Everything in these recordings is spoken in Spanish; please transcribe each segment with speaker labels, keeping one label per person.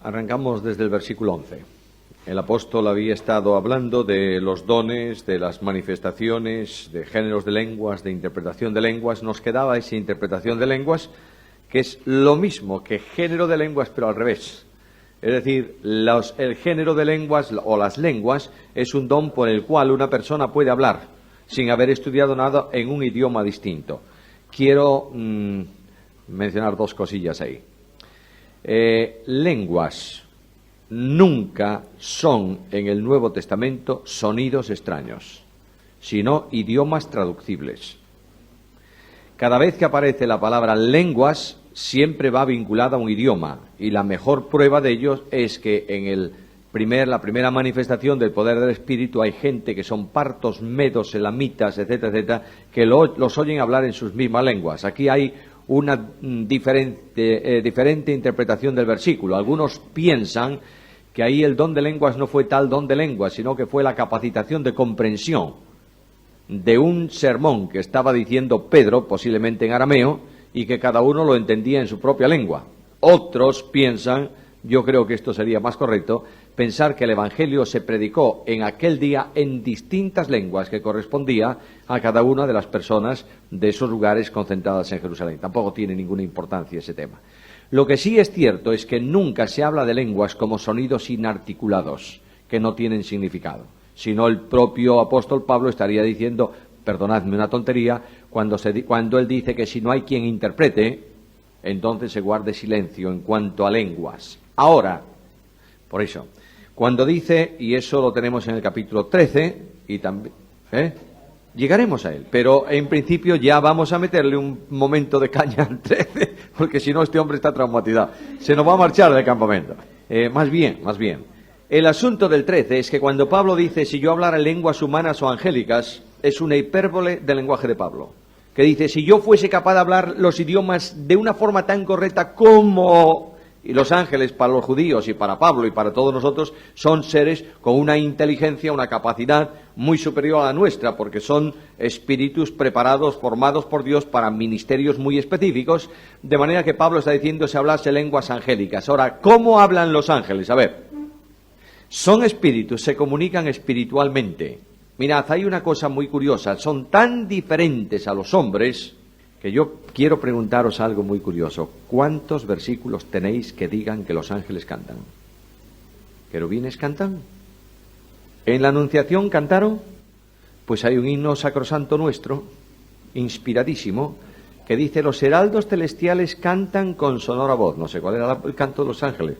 Speaker 1: Arrancamos desde el versículo 11. El apóstol había estado hablando de los dones, de las manifestaciones, de géneros de lenguas, de interpretación de lenguas. Nos quedaba esa interpretación de lenguas, que es lo mismo que género de lenguas, pero al revés. Es decir, el género de lenguas o las lenguas es un don por el cual una persona puede hablar sin haber estudiado nada en un idioma distinto. Quiero mencionar dos cosillas ahí. Lenguas nunca son en el Nuevo Testamento sonidos extraños, sino idiomas traducibles. Cada vez que aparece la palabra lenguas, siempre va vinculada a un idioma, y la mejor prueba de ello es que en la primera manifestación del poder del Espíritu hay gente que son partos, medos, elamitas, etcétera, etcétera, que los oyen hablar en sus mismas lenguas. Aquí hay una diferente interpretación del versículo. Algunos piensan que ahí el don de lenguas no fue tal don de lenguas, sino que fue la capacitación de comprensión de un sermón que estaba diciendo Pedro, posiblemente en arameo, y que cada uno lo entendía en su propia lengua. Otros piensan, yo creo que esto sería más correcto, pensar que el Evangelio se predicó en aquel día en distintas lenguas que correspondía a cada una de las personas de esos lugares concentradas en Jerusalén. Tampoco tiene ninguna importancia ese tema. Lo que sí es cierto es que nunca se habla de lenguas como sonidos inarticulados, que no tienen significado. Si no, el propio apóstol Pablo estaría diciendo, perdonadme una tontería, cuando él dice que si no hay quien interprete, entonces se guarde silencio en cuanto a lenguas. Ahora, por eso, cuando dice, y eso lo tenemos en el capítulo 13, y también, llegaremos a él, pero en principio ya vamos a meterle un momento de caña al 13, porque si no este hombre está traumatizado, se nos va a marchar del campamento. Más bien, el asunto del 13 es que cuando Pablo dice, si yo hablara lenguas humanas o angélicas, es una hipérbole del lenguaje de Pablo, que dice, si yo fuese capaz de hablar los idiomas de una forma tan correcta como... Y los ángeles para los judíos y para Pablo y para todos nosotros son seres con una inteligencia, una capacidad muy superior a la nuestra, porque son espíritus preparados, formados por Dios para ministerios muy específicos, de manera que Pablo está diciendo se hablase lenguas angélicas. Ahora, ¿cómo hablan los ángeles? A ver, son espíritus, se comunican espiritualmente. Mirad, hay una cosa muy curiosa, son tan diferentes a los hombres... que yo quiero preguntaros algo muy curioso. ¿Cuántos versículos tenéis que digan que los ángeles cantan? ¿Querubines cantan? ¿En la Anunciación cantaron? Pues hay un himno sacrosanto nuestro, inspiradísimo, que dice, los heraldos celestiales cantan con sonora voz. No sé cuál era el canto de los ángeles.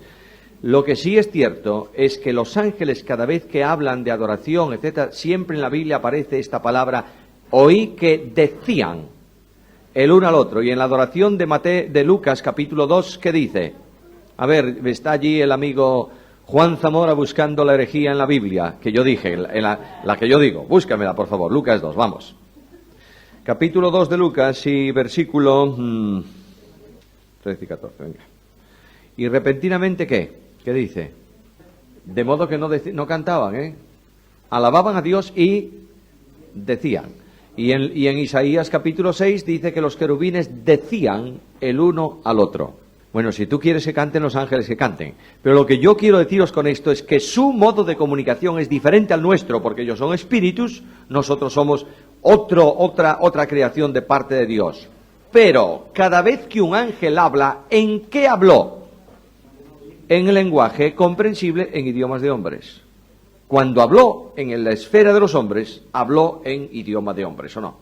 Speaker 1: Lo que sí es cierto es que los ángeles, cada vez que hablan de adoración, etcétera, siempre en la Biblia aparece esta palabra, oí que decían el uno al otro. Y en la adoración de Lucas, capítulo 2, ¿qué dice? A ver, está allí el amigo Juan Zamora buscando la herejía en la Biblia, que yo dije, la que yo digo. Búscamela, por favor, Lucas 2, vamos. Capítulo 2 de Lucas y versículo 13 y 14, venga. Y repentinamente, ¿qué dice? De modo que no cantaban, alababan a Dios y decían. Y en Isaías capítulo 6 dice que los querubines decían el uno al otro. Bueno, si tú quieres que canten los ángeles, que canten. Pero lo que yo quiero deciros con esto es que su modo de comunicación es diferente al nuestro, porque ellos son espíritus, nosotros somos otra creación de parte de Dios. Pero cada vez que un ángel habla, ¿en qué habló? En el lenguaje comprensible en idiomas de hombres. Cuando habló en la esfera de los hombres, habló en idioma de hombres, ¿o no?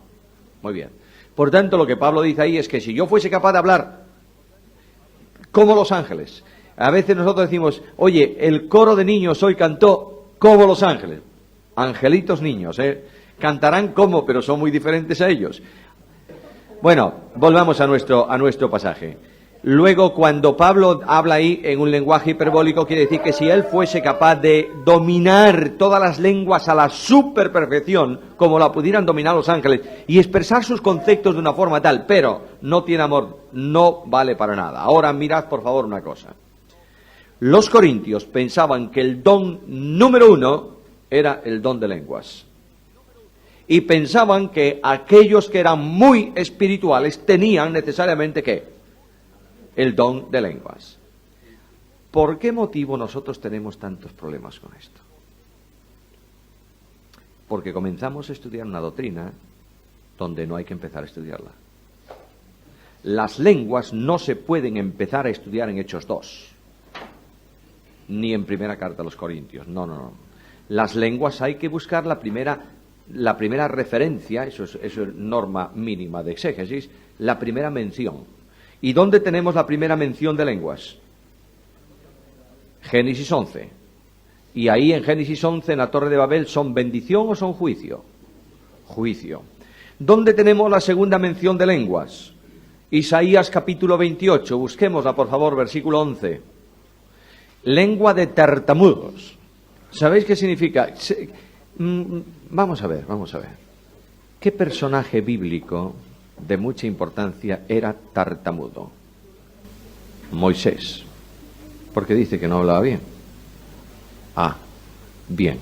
Speaker 1: Muy bien. Por tanto, lo que Pablo dice ahí es que si yo fuese capaz de hablar como los ángeles, a veces nosotros decimos, oye, el coro de niños hoy cantó como los ángeles. Angelitos niños, cantarán como, pero son muy diferentes a ellos. Bueno, volvamos a nuestro pasaje. Luego, cuando Pablo habla ahí en un lenguaje hiperbólico, quiere decir que si él fuese capaz de dominar todas las lenguas a la superperfección, como la pudieran dominar los ángeles, y expresar sus conceptos de una forma tal, pero no tiene amor, no vale para nada. Ahora mirad por favor una cosa. Los corintios pensaban que el don número 1 era el don de lenguas. Y pensaban que aquellos que eran muy espirituales tenían necesariamente ¿qué? El don de lenguas. ¿Por qué motivo nosotros tenemos tantos problemas con esto? Porque comenzamos a estudiar una doctrina donde no hay que empezar a estudiarla. Las lenguas no se pueden empezar a estudiar en Hechos 2, ni en primera carta a los Corintios. No. Las lenguas hay que buscar la primera referencia, eso es norma mínima de exégesis, la primera mención. ¿Y dónde tenemos la primera mención de lenguas? Génesis 11. Y ahí en Génesis 11, en la Torre de Babel, ¿son bendición o son juicio? Juicio. ¿Dónde tenemos la segunda mención de lenguas? Isaías capítulo 28, busquémosla por favor, versículo 11. Lengua de tartamudos. ¿Sabéis qué significa? Vamos a ver. ¿Qué personaje bíblico de mucha importancia era tartamudo? Moisés. Porque dice que no hablaba bien. Bien.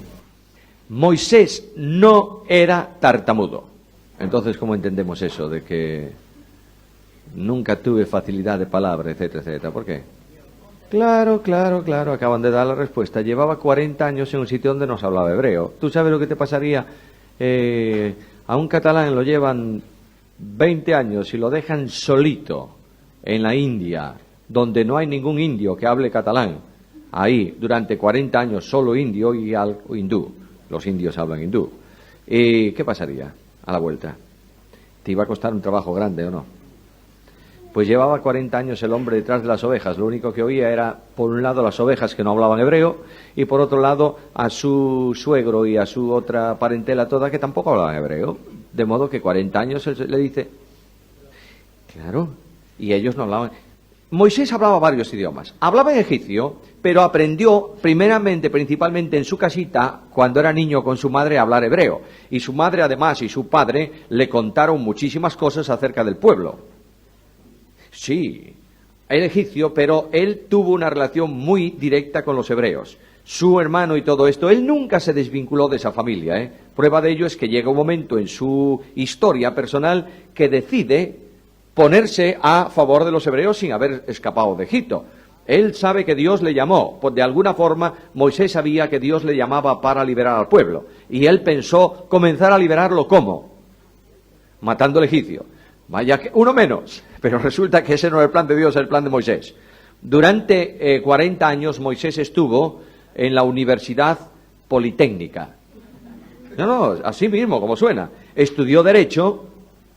Speaker 1: Moisés no era tartamudo. Entonces, ¿cómo entendemos eso de que nunca tuve facilidad de palabra, etcétera, etcétera? ¿Por qué? Claro, acaban de dar la respuesta. Llevaba 40 años en un sitio donde no se hablaba hebreo. ¿Tú sabes lo que te pasaría? A un catalán lo llevan 20 años y lo dejan solito en la India, donde no hay ningún indio que hable catalán. Ahí, durante 40 años, solo indio y hindú. Los indios hablan hindú. ¿Qué pasaría a la vuelta? ¿Te iba a costar un trabajo grande o no? Pues llevaba 40 años el hombre detrás de las ovejas. Lo único que oía era, por un lado, las ovejas que no hablaban hebreo, y por otro lado, a su suegro y a su otra parentela toda que tampoco hablaban hebreo. De modo que 40 años él le dice... Claro, y ellos no hablaban... Moisés hablaba varios idiomas. Hablaba en egipcio, pero aprendió principalmente en su casita, cuando era niño con su madre, a hablar hebreo. Y su madre, además, y su padre, le contaron muchísimas cosas acerca del pueblo. Sí, era egipcio, pero él tuvo una relación muy directa con los hebreos. Su hermano y todo esto, él nunca se desvinculó de esa familia. Prueba de ello es que llega un momento en su historia personal que decide ponerse a favor de los hebreos sin haber escapado de Egipto. Él sabe que Dios le llamó, pues de alguna forma Moisés sabía que Dios le llamaba para liberar al pueblo. Y él pensó comenzar a liberarlo, ¿cómo? Matando al egipcio. Vaya que uno menos, pero resulta que ese no era el plan de Dios, era el plan de Moisés. Durante 40 años Moisés estuvo en la Universidad Politécnica. No, así mismo, como suena. Estudió Derecho,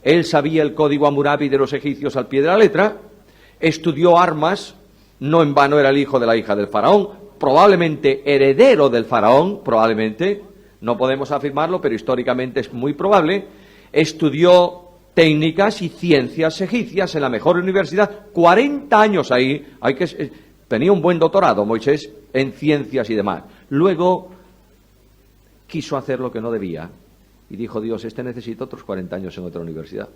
Speaker 1: él sabía el código Hammurabi de los egipcios al pie de la letra, estudió armas, no en vano era el hijo de la hija del faraón, probablemente heredero del faraón, probablemente, no podemos afirmarlo, pero históricamente es muy probable, estudió técnicas y ciencias egipcias en la mejor universidad, 40 años ahí, tenía un buen doctorado Moisés en ciencias y demás. Luego quiso hacer lo que no debía y dijo: Dios, necesita otros 40 años en otra universidad.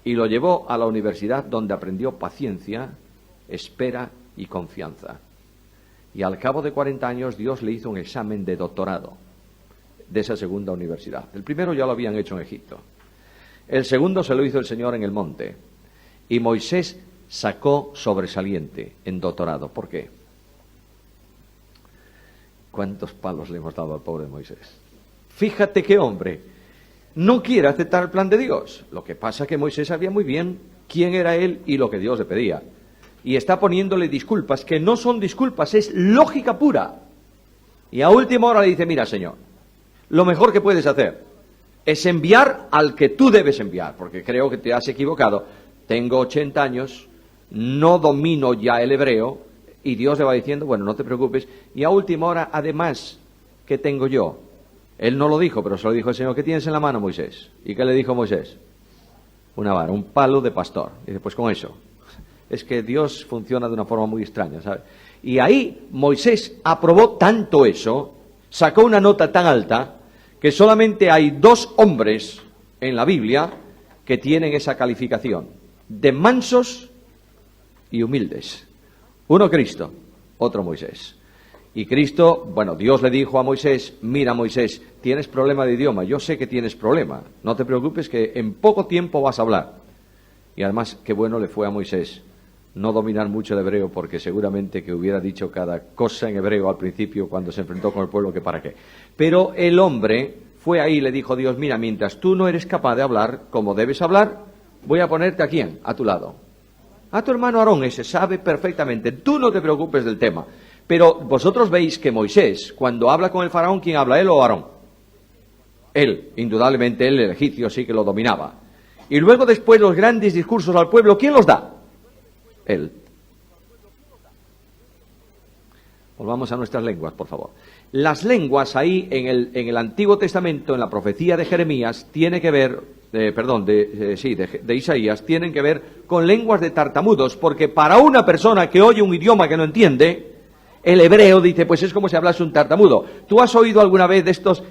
Speaker 1: Y lo llevó a la universidad, donde aprendió paciencia, espera y confianza. Y al cabo de 40 años Dios le hizo un examen de doctorado de esa segunda universidad. El primero ya lo habían hecho en Egipto. El segundo se lo hizo el Señor en el monte. Y Moisés sacó sobresaliente en doctorado. ¿Por qué? ¿Cuántos palos le hemos dado al pobre Moisés? Fíjate qué hombre. No quiere aceptar el plan de Dios. Lo que pasa es que Moisés sabía muy bien quién era él y lo que Dios le pedía. Y está poniéndole disculpas que no son disculpas, es lógica pura. Y a última hora le dice: mira, Señor, lo mejor que puedes hacer es enviar al que tú debes enviar, porque creo que te has equivocado. Tengo 80 años, no domino ya el hebreo, y Dios le va diciendo: bueno, no te preocupes. Y a última hora, además, ¿qué tengo yo? Él no lo dijo, pero se lo dijo el Señor: ¿qué tienes en la mano, Moisés? ¿Y qué le dijo Moisés? Una vara, un palo de pastor. Y dice: pues con eso. Es que Dios funciona de una forma muy extraña, ¿sabes? Y ahí Moisés aprobó tanto eso, sacó una nota tan alta, que solamente hay 2 hombres en la Biblia que tienen esa calificación, de mansos y humildes. Uno Cristo, otro Moisés. Y Cristo, bueno, Dios le dijo a Moisés: mira, Moisés, tienes problema de idioma, yo sé que tienes problema, no te preocupes que en poco tiempo vas a hablar. Y además, qué bueno le fue a Moisés no dominar mucho el hebreo, porque seguramente que hubiera dicho cada cosa en hebreo al principio cuando se enfrentó con el pueblo, que para qué. Pero el hombre fue ahí y le dijo: Dios, mira, mientras tú no eres capaz de hablar como debes hablar, voy a ponerte a quién, a tu lado. A tu hermano Aarón, ese sabe perfectamente, tú no te preocupes del tema. Pero vosotros veis que Moisés, cuando habla con el faraón, ¿quién habla, él o Aarón? Él, indudablemente él, el egipcio, sí que lo dominaba. Y luego después los grandes discursos al pueblo, ¿quién los da? Él. Volvamos a nuestras lenguas, por favor. Las lenguas ahí en el Antiguo Testamento, en la profecía de Jeremías, tiene que ver, de Isaías, tienen que ver con lenguas de tartamudos, porque para una persona que oye un idioma que no entiende, el hebreo dice, pues es como si hablase un tartamudo. ¿Tú has oído alguna vez de estos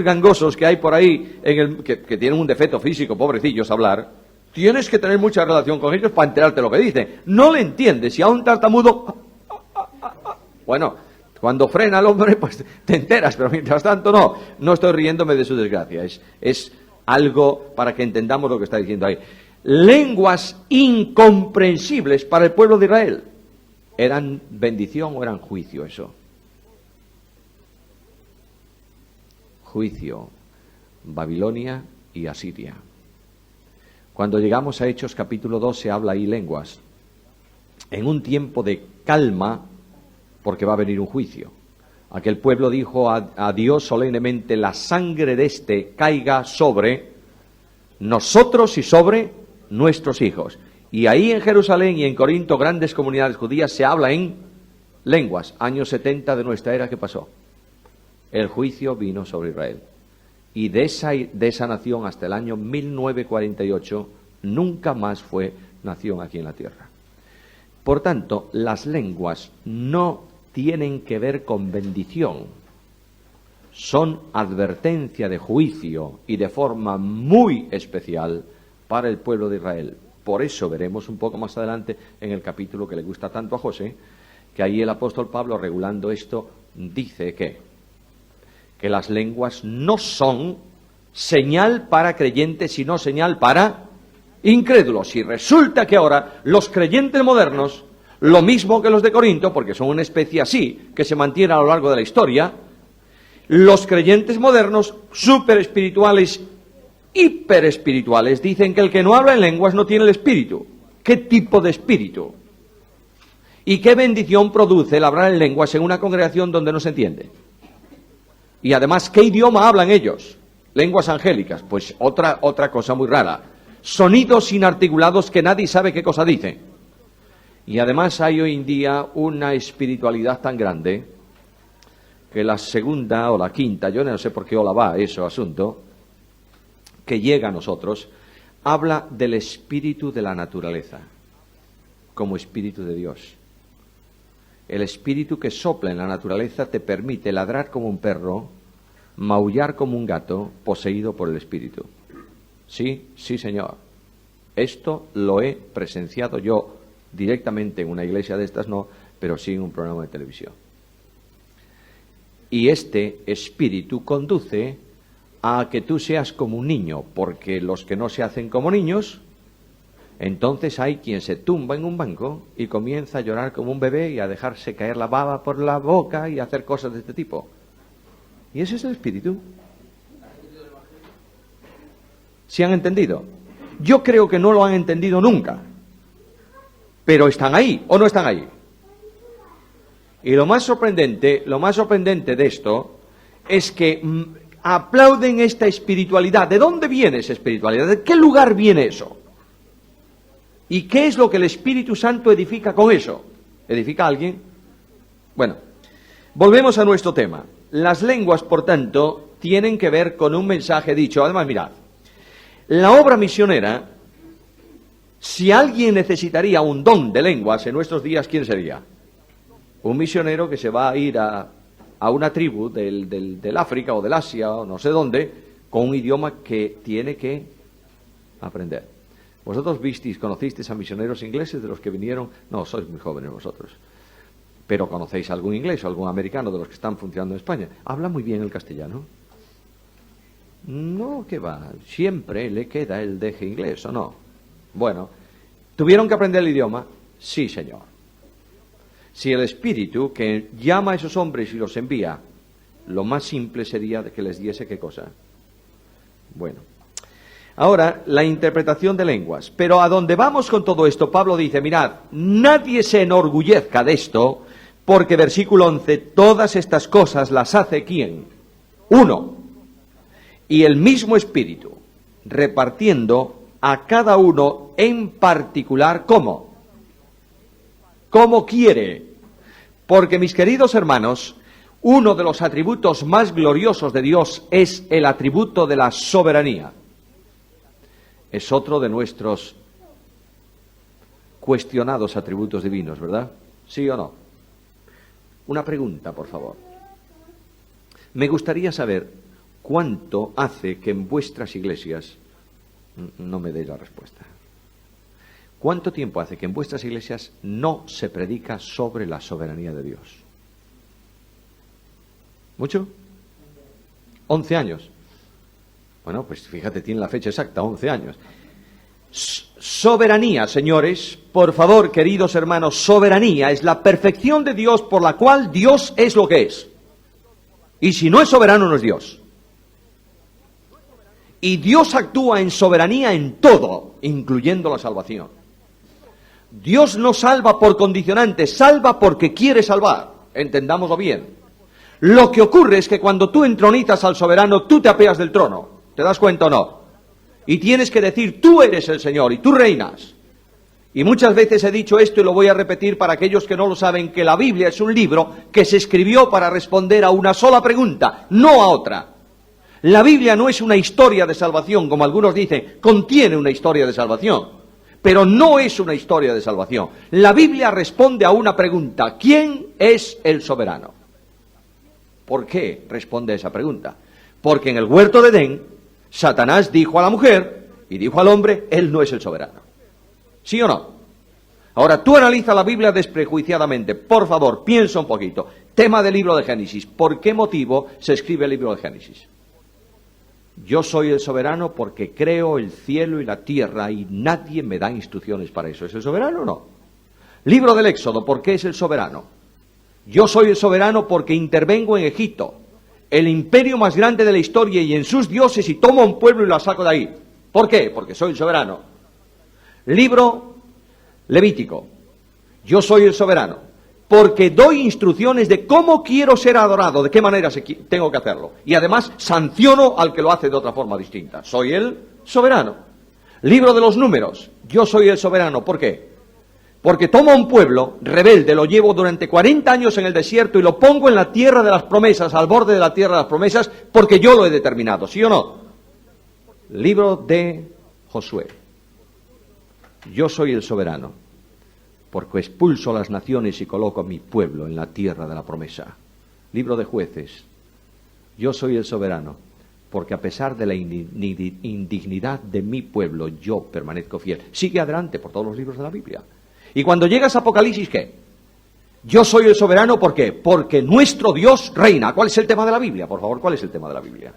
Speaker 1: gangosos que hay por ahí, que tienen un defecto físico, pobrecillos, hablar? Tienes que tener mucha relación con ellos para enterarte lo que dicen. No le entiendes. Si a un tartamudo... Bueno, cuando frena el hombre, pues te enteras, pero mientras tanto no estoy riéndome de su desgracia. Es algo para que entendamos lo que está diciendo ahí. Lenguas incomprensibles para el pueblo de Israel. ¿Eran bendición o eran juicio eso? Juicio. Babilonia y Asiria. Cuando llegamos a Hechos capítulo 2 se habla ahí lenguas. En un tiempo de calma, porque va a venir un juicio. Aquel pueblo dijo a Dios solemnemente: la sangre de este caiga sobre nosotros y sobre nuestros hijos. Y ahí en Jerusalén y en Corinto, grandes comunidades judías, se habla en lenguas. Años 70 de nuestra era, ¿qué pasó? El juicio vino sobre Israel. Y de esa nación hasta el año 1948 nunca más fue nación aquí en la tierra. Por tanto, las lenguas no tienen que ver con bendición. Son advertencia de juicio y de forma muy especial para el pueblo de Israel. Por eso veremos un poco más adelante en el capítulo que le gusta tanto a José, que ahí el apóstol Pablo, regulando esto, dice que las lenguas no son señal para creyentes, sino señal para incrédulos. Y resulta que ahora los creyentes modernos, lo mismo que los de Corinto, porque son una especie así, que se mantiene a lo largo de la historia, los creyentes modernos, super espirituales, hiper espirituales, dicen que el que no habla en lenguas no tiene el espíritu. ¿Qué tipo de espíritu? ¿Y qué bendición produce el hablar en lenguas en una congregación donde no se entiende? Y además, ¿qué idioma hablan ellos? Lenguas angélicas, pues otra cosa muy rara. Sonidos inarticulados que nadie sabe qué cosa dicen. Y además hay hoy en día una espiritualidad tan grande que la segunda o la quinta, yo no sé por qué ola va ese asunto, que llega a nosotros, habla del espíritu de la naturaleza, como espíritu de Dios. El espíritu que sopla en la naturaleza te permite ladrar como un perro, maullar como un gato, poseído por el espíritu. Sí, sí, señor. Esto lo he presenciado yo directamente en una iglesia de estas, no, pero sí en un programa de televisión. Y este espíritu conduce a que tú seas como un niño, porque los que no se hacen como niños, entonces hay quien se tumba en un banco y comienza a llorar como un bebé y a dejarse caer la baba por la boca y a hacer cosas de este tipo. ¿Y ese es el espíritu? ¿Sí han entendido? Yo creo que no lo han entendido nunca, pero están ahí o no están ahí. Y lo más sorprendente de esto es que aplauden esta espiritualidad. ¿De dónde viene esa espiritualidad? ¿De qué lugar viene eso? ¿Y qué es lo que el Espíritu Santo edifica con eso? ¿Edifica a alguien? Bueno, volvemos a nuestro tema. Las lenguas, por tanto, tienen que ver con un mensaje dicho. Además, mirad, la obra misionera, si alguien necesitaría un don de lenguas en nuestros días, ¿quién sería? Un misionero que se va a ir a una tribu del África o del Asia o no sé dónde, con un idioma que tiene que aprender. ¿Vosotros conocisteis a misioneros ingleses de los que vinieron? No, sois muy jóvenes vosotros. Pero ¿conocéis algún inglés o algún americano de los que están funcionando en España? ¿Habla muy bien el castellano? No, ¿qué va? Siempre le queda el deje inglés, ¿o no? Bueno, tuvieron que aprender el idioma Sí, Señor. Si el Espíritu que llama a esos hombres y los envía, lo más simple sería que les diese ¿qué cosa? Bueno. Ahora, la interpretación de lenguas. Pero a dónde vamos con todo esto, Pablo dice, mirad, nadie se enorgullezca de esto, porque versículo 11, todas estas cosas las hace ¿quién? Uno. Y el mismo Espíritu, repartiendo a cada uno en particular, ¿cómo? ¿Cómo quiere? Porque, mis queridos hermanos, uno de los atributos más gloriosos de Dios es el atributo de la soberanía. Es otro de nuestros cuestionados atributos divinos, ¿verdad? ¿Sí o no? Una pregunta, por favor. Me gustaría saber cuánto hace que en vuestras iglesias, no me deis la respuesta, ¿cuánto tiempo hace que en vuestras iglesias no se predica sobre la soberanía de Dios? ¿Mucho? 11 años. Bueno, pues fíjate, tiene la fecha exacta, 11 años. Soberanía, señores, por favor, queridos hermanos, soberanía es la perfección de Dios por la cual Dios es lo que es. Y si no es soberano, no es Dios. Y Dios actúa en soberanía en todo, incluyendo la salvación. Dios no salva por condicionante, salva porque quiere salvar. Entendámoslo bien. Lo que ocurre es que cuando tú entronizas al soberano, tú te apeas del trono. ¿Te das cuenta o no? Y tienes que decir, tú eres el Señor y tú reinas. Y muchas veces he dicho esto y lo voy a repetir para aquellos que no lo saben, que la Biblia es un libro que se escribió para responder a una sola pregunta, no a otra. La Biblia no es una historia de salvación, como algunos dicen, contiene una historia de salvación, pero no es una historia de salvación. La Biblia responde a una pregunta, ¿quién es el soberano? ¿Por qué responde a esa pregunta? Porque en el huerto de Edén, Satanás dijo a la mujer y dijo al hombre, él no es el soberano. ¿Sí o no? Ahora, tú analiza la Biblia desprejuiciadamente. Por favor, piensa un poquito. Tema del libro de Génesis. ¿Por qué motivo se escribe el libro de Génesis? Yo soy el soberano porque creo el cielo y la tierra y nadie me da instrucciones para eso. ¿Es el soberano o no? Libro del Éxodo. ¿Por qué es el soberano? Yo soy el soberano porque intervengo en Egipto, el imperio más grande de la historia, y en sus dioses, y tomo un pueblo y lo saco de ahí. ¿Por qué? Porque soy el soberano. Libro Levítico. Yo soy el soberano porque doy instrucciones de cómo quiero ser adorado, de qué manera tengo que hacerlo. Y además sanciono al que lo hace de otra forma distinta. Soy el soberano. Libro de los Números. Yo soy el soberano. ¿Por qué? Porque tomo a un pueblo rebelde, lo llevo durante 40 años en el desierto y lo pongo en la tierra de las promesas, al borde de la tierra de las promesas, porque yo lo he determinado, ¿sí o no? Libro de Josué. Yo soy el soberano, porque expulso a las naciones y coloco a mi pueblo en la tierra de la promesa. Libro de Jueces. Yo soy el soberano, porque a pesar de la indignidad de mi pueblo, yo permanezco fiel. Sigue adelante por todos los libros de la Biblia. Y cuando llegas a Apocalipsis, ¿qué? Yo soy el soberano, ¿por qué? Porque nuestro Dios reina. ¿Cuál es el tema de la Biblia? Por favor, ¿cuál es el tema de la Biblia?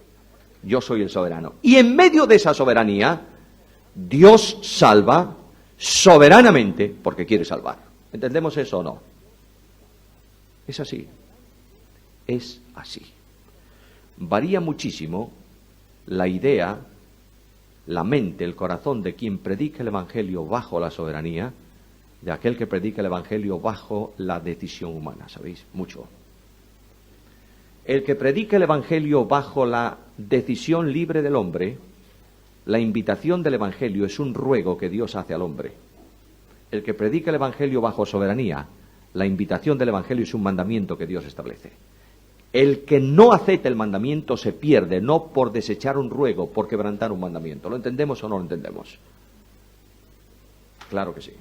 Speaker 1: Yo soy el soberano. Y en medio de esa soberanía, Dios salva soberanamente porque quiere salvar. ¿Entendemos eso o no? Es así. Es así. Varía muchísimo la idea, la mente, el corazón de quien predica el Evangelio bajo la soberanía, de aquel que predica el Evangelio bajo la decisión humana, ¿sabéis? Mucho. El que predica el Evangelio bajo la decisión libre del hombre, la invitación del Evangelio es un ruego que Dios hace al hombre. El que predica el Evangelio bajo soberanía, la invitación del Evangelio es un mandamiento que Dios establece. El que no acepta el mandamiento se pierde, no por desechar un ruego, por quebrantar un mandamiento. ¿Lo entendemos o no lo entendemos? Claro que sí.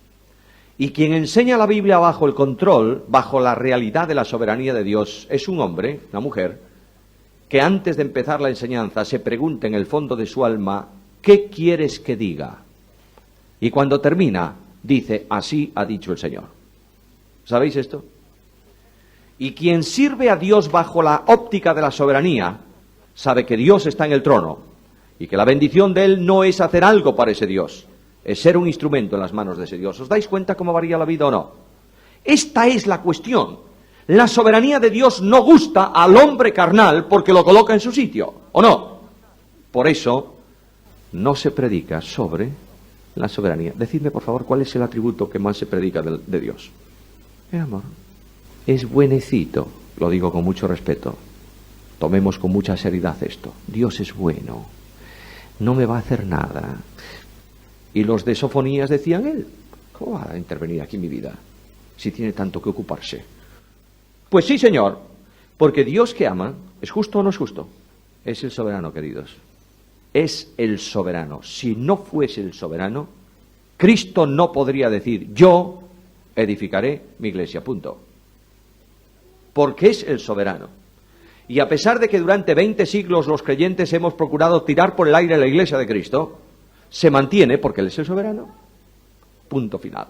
Speaker 1: Y quien enseña la Biblia bajo el control, bajo la realidad de la soberanía de Dios, es un hombre, una mujer, que antes de empezar la enseñanza se pregunta en el fondo de su alma, ¿qué quieres que diga? Y cuando termina, dice, así ha dicho el Señor. ¿Sabéis esto? Y quien sirve a Dios bajo la óptica de la soberanía, sabe que Dios está en el trono y que la bendición de Él no es hacer algo para ese Dios, es ser un instrumento en las manos de ese Dios. ¿Os dais cuenta cómo varía la vida o no? Esta es la cuestión. La soberanía de Dios no gusta al hombre carnal porque lo coloca en su sitio, ¿o no? Por eso no se predica sobre la soberanía. Decidme, por favor, cuál es el atributo que más se predica de Dios. El amor. Es buenecito, lo digo con mucho respeto. Tomemos con mucha seriedad esto. Dios es bueno, no me va a hacer nada. Y los de Sofonías decían, él, ¿cómo va a intervenir aquí en mi vida si tiene tanto que ocuparse? Pues sí, Señor, porque Dios que ama, ¿es justo o no es justo? Es el soberano, queridos. Es el soberano. Si no fuese el soberano, Cristo no podría decir, yo edificaré mi iglesia, punto. Porque es el soberano. Y a pesar de que durante 20 siglos los creyentes hemos procurado tirar por el aire la iglesia de Cristo, se mantiene porque Él es el soberano. Punto final.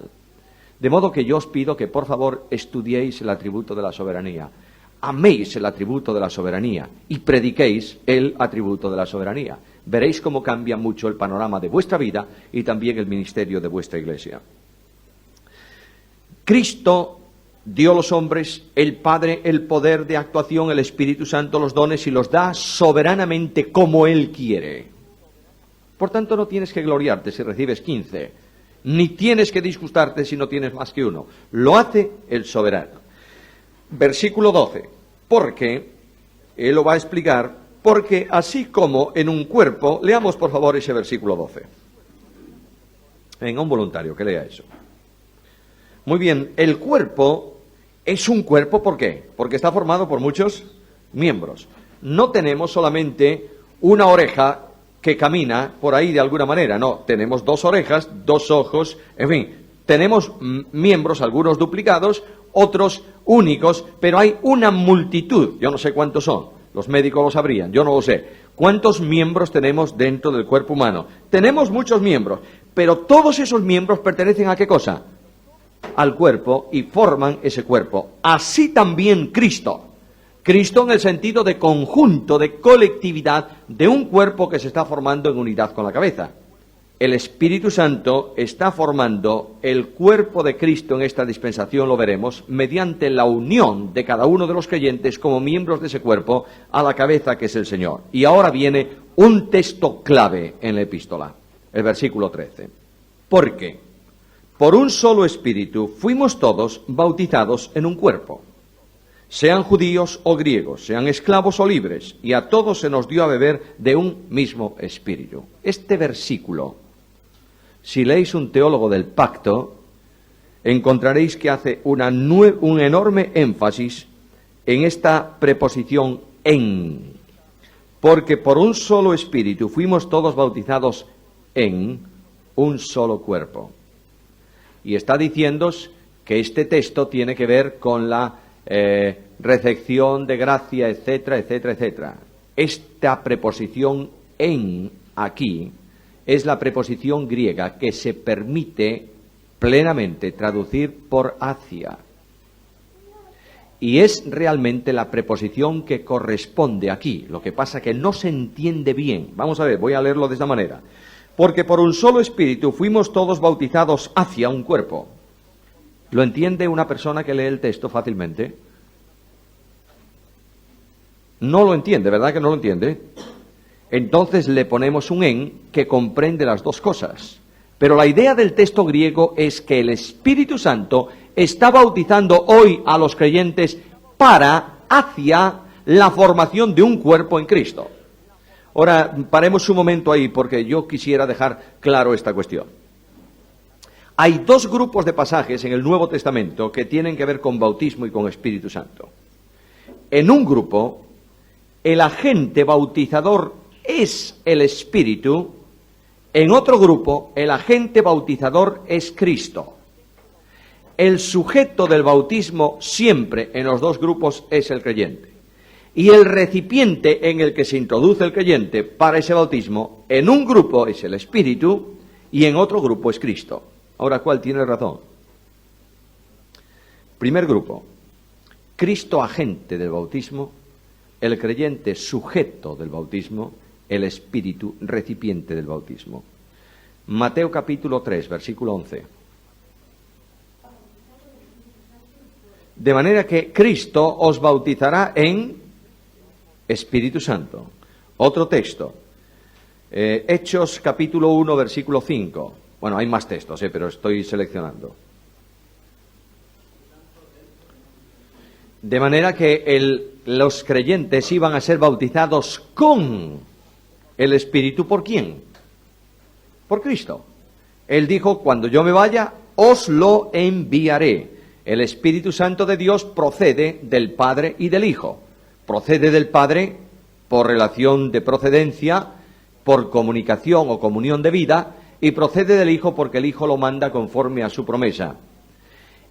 Speaker 1: De modo que yo os pido que por favor estudiéis el atributo de la soberanía, améis el atributo de la soberanía y prediquéis el atributo de la soberanía. Veréis cómo cambia mucho el panorama de vuestra vida y también el ministerio de vuestra iglesia. Cristo dio a los hombres, el Padre, el poder de actuación, el Espíritu Santo, los dones y los da soberanamente como Él quiere. Por tanto, no tienes que gloriarte si recibes 15, ni tienes que disgustarte si no tienes más que uno. Lo hace el soberano. Versículo 12. Porque, Él lo va a explicar, porque así como en un cuerpo, leamos por favor ese versículo 12. Venga, un voluntario que lea eso. Muy bien, el cuerpo es un cuerpo, ¿por qué? Porque está formado por muchos miembros. No tenemos solamente una oreja que camina por ahí de alguna manera, no, tenemos 2 orejas, 2 ojos, en fin, tenemos miembros, algunos duplicados, otros únicos, pero hay una multitud, yo no sé cuántos son, los médicos lo sabrían, yo no lo sé, cuántos miembros tenemos dentro del cuerpo humano. Tenemos muchos miembros, pero todos esos miembros pertenecen ¿a qué cosa? Al cuerpo y forman ese cuerpo. Así también Cristo. Cristo en el sentido de conjunto, de colectividad, de un cuerpo que se está formando en unidad con la cabeza. El Espíritu Santo está formando el cuerpo de Cristo en esta dispensación, lo veremos, mediante la unión de cada uno de los creyentes como miembros de ese cuerpo a la cabeza que es el Señor. Y ahora viene un texto clave en la epístola, el versículo 13. Porque por un solo Espíritu fuimos todos bautizados en un cuerpo, sean judíos o griegos, sean esclavos o libres, y a todos se nos dio a beber de un mismo Espíritu. Este versículo, si leéis un teólogo del pacto, encontraréis que hace un enorme énfasis en esta preposición en, porque por un solo Espíritu fuimos todos bautizados en un solo cuerpo. Y está diciéndoos que este texto tiene que ver con la recepción de gracia, etcétera, etcétera, etcétera. Esta preposición en aquí es la preposición griega que se permite plenamente traducir por hacia. Y es realmente la preposición que corresponde aquí. Lo que pasa que no se entiende bien. Vamos a ver, voy a leerlo de esta manera. Porque por un solo Espíritu fuimos todos bautizados hacia un cuerpo. ¿Lo entiende una persona que lee el texto fácilmente? No lo entiende, ¿verdad que no lo entiende? Entonces le ponemos un en que comprende las dos cosas. Pero la idea del texto griego es que el Espíritu Santo está bautizando hoy a los creyentes hacia la formación de un cuerpo en Cristo. Ahora, paremos un momento ahí porque yo quisiera dejar claro esta cuestión. Hay 2 grupos de pasajes en el Nuevo Testamento que tienen que ver con bautismo y con Espíritu Santo. En un grupo, el agente bautizador es el Espíritu. En otro grupo, el agente bautizador es Cristo. El sujeto del bautismo siempre en los 2 grupos es el creyente. Y el recipiente en el que se introduce el creyente para ese bautismo, en un grupo es el Espíritu y en otro grupo es Cristo. Ahora, ¿cuál tiene razón? Primer grupo, Cristo agente del bautismo, el creyente sujeto del bautismo, el Espíritu recipiente del bautismo. Mateo capítulo 3, versículo 11. De manera que Cristo os bautizará en Espíritu Santo. Otro texto. Hechos capítulo 1, versículo 5. Bueno, hay más textos, pero estoy seleccionando. De manera que los creyentes iban a ser bautizados con el Espíritu. ¿Por quién? Por Cristo. Él dijo, cuando yo me vaya, os lo enviaré. El Espíritu Santo de Dios procede del Padre y del Hijo. Procede del Padre por relación de procedencia, por comunicación o comunión de vida, y procede del Hijo porque el Hijo lo manda conforme a su promesa.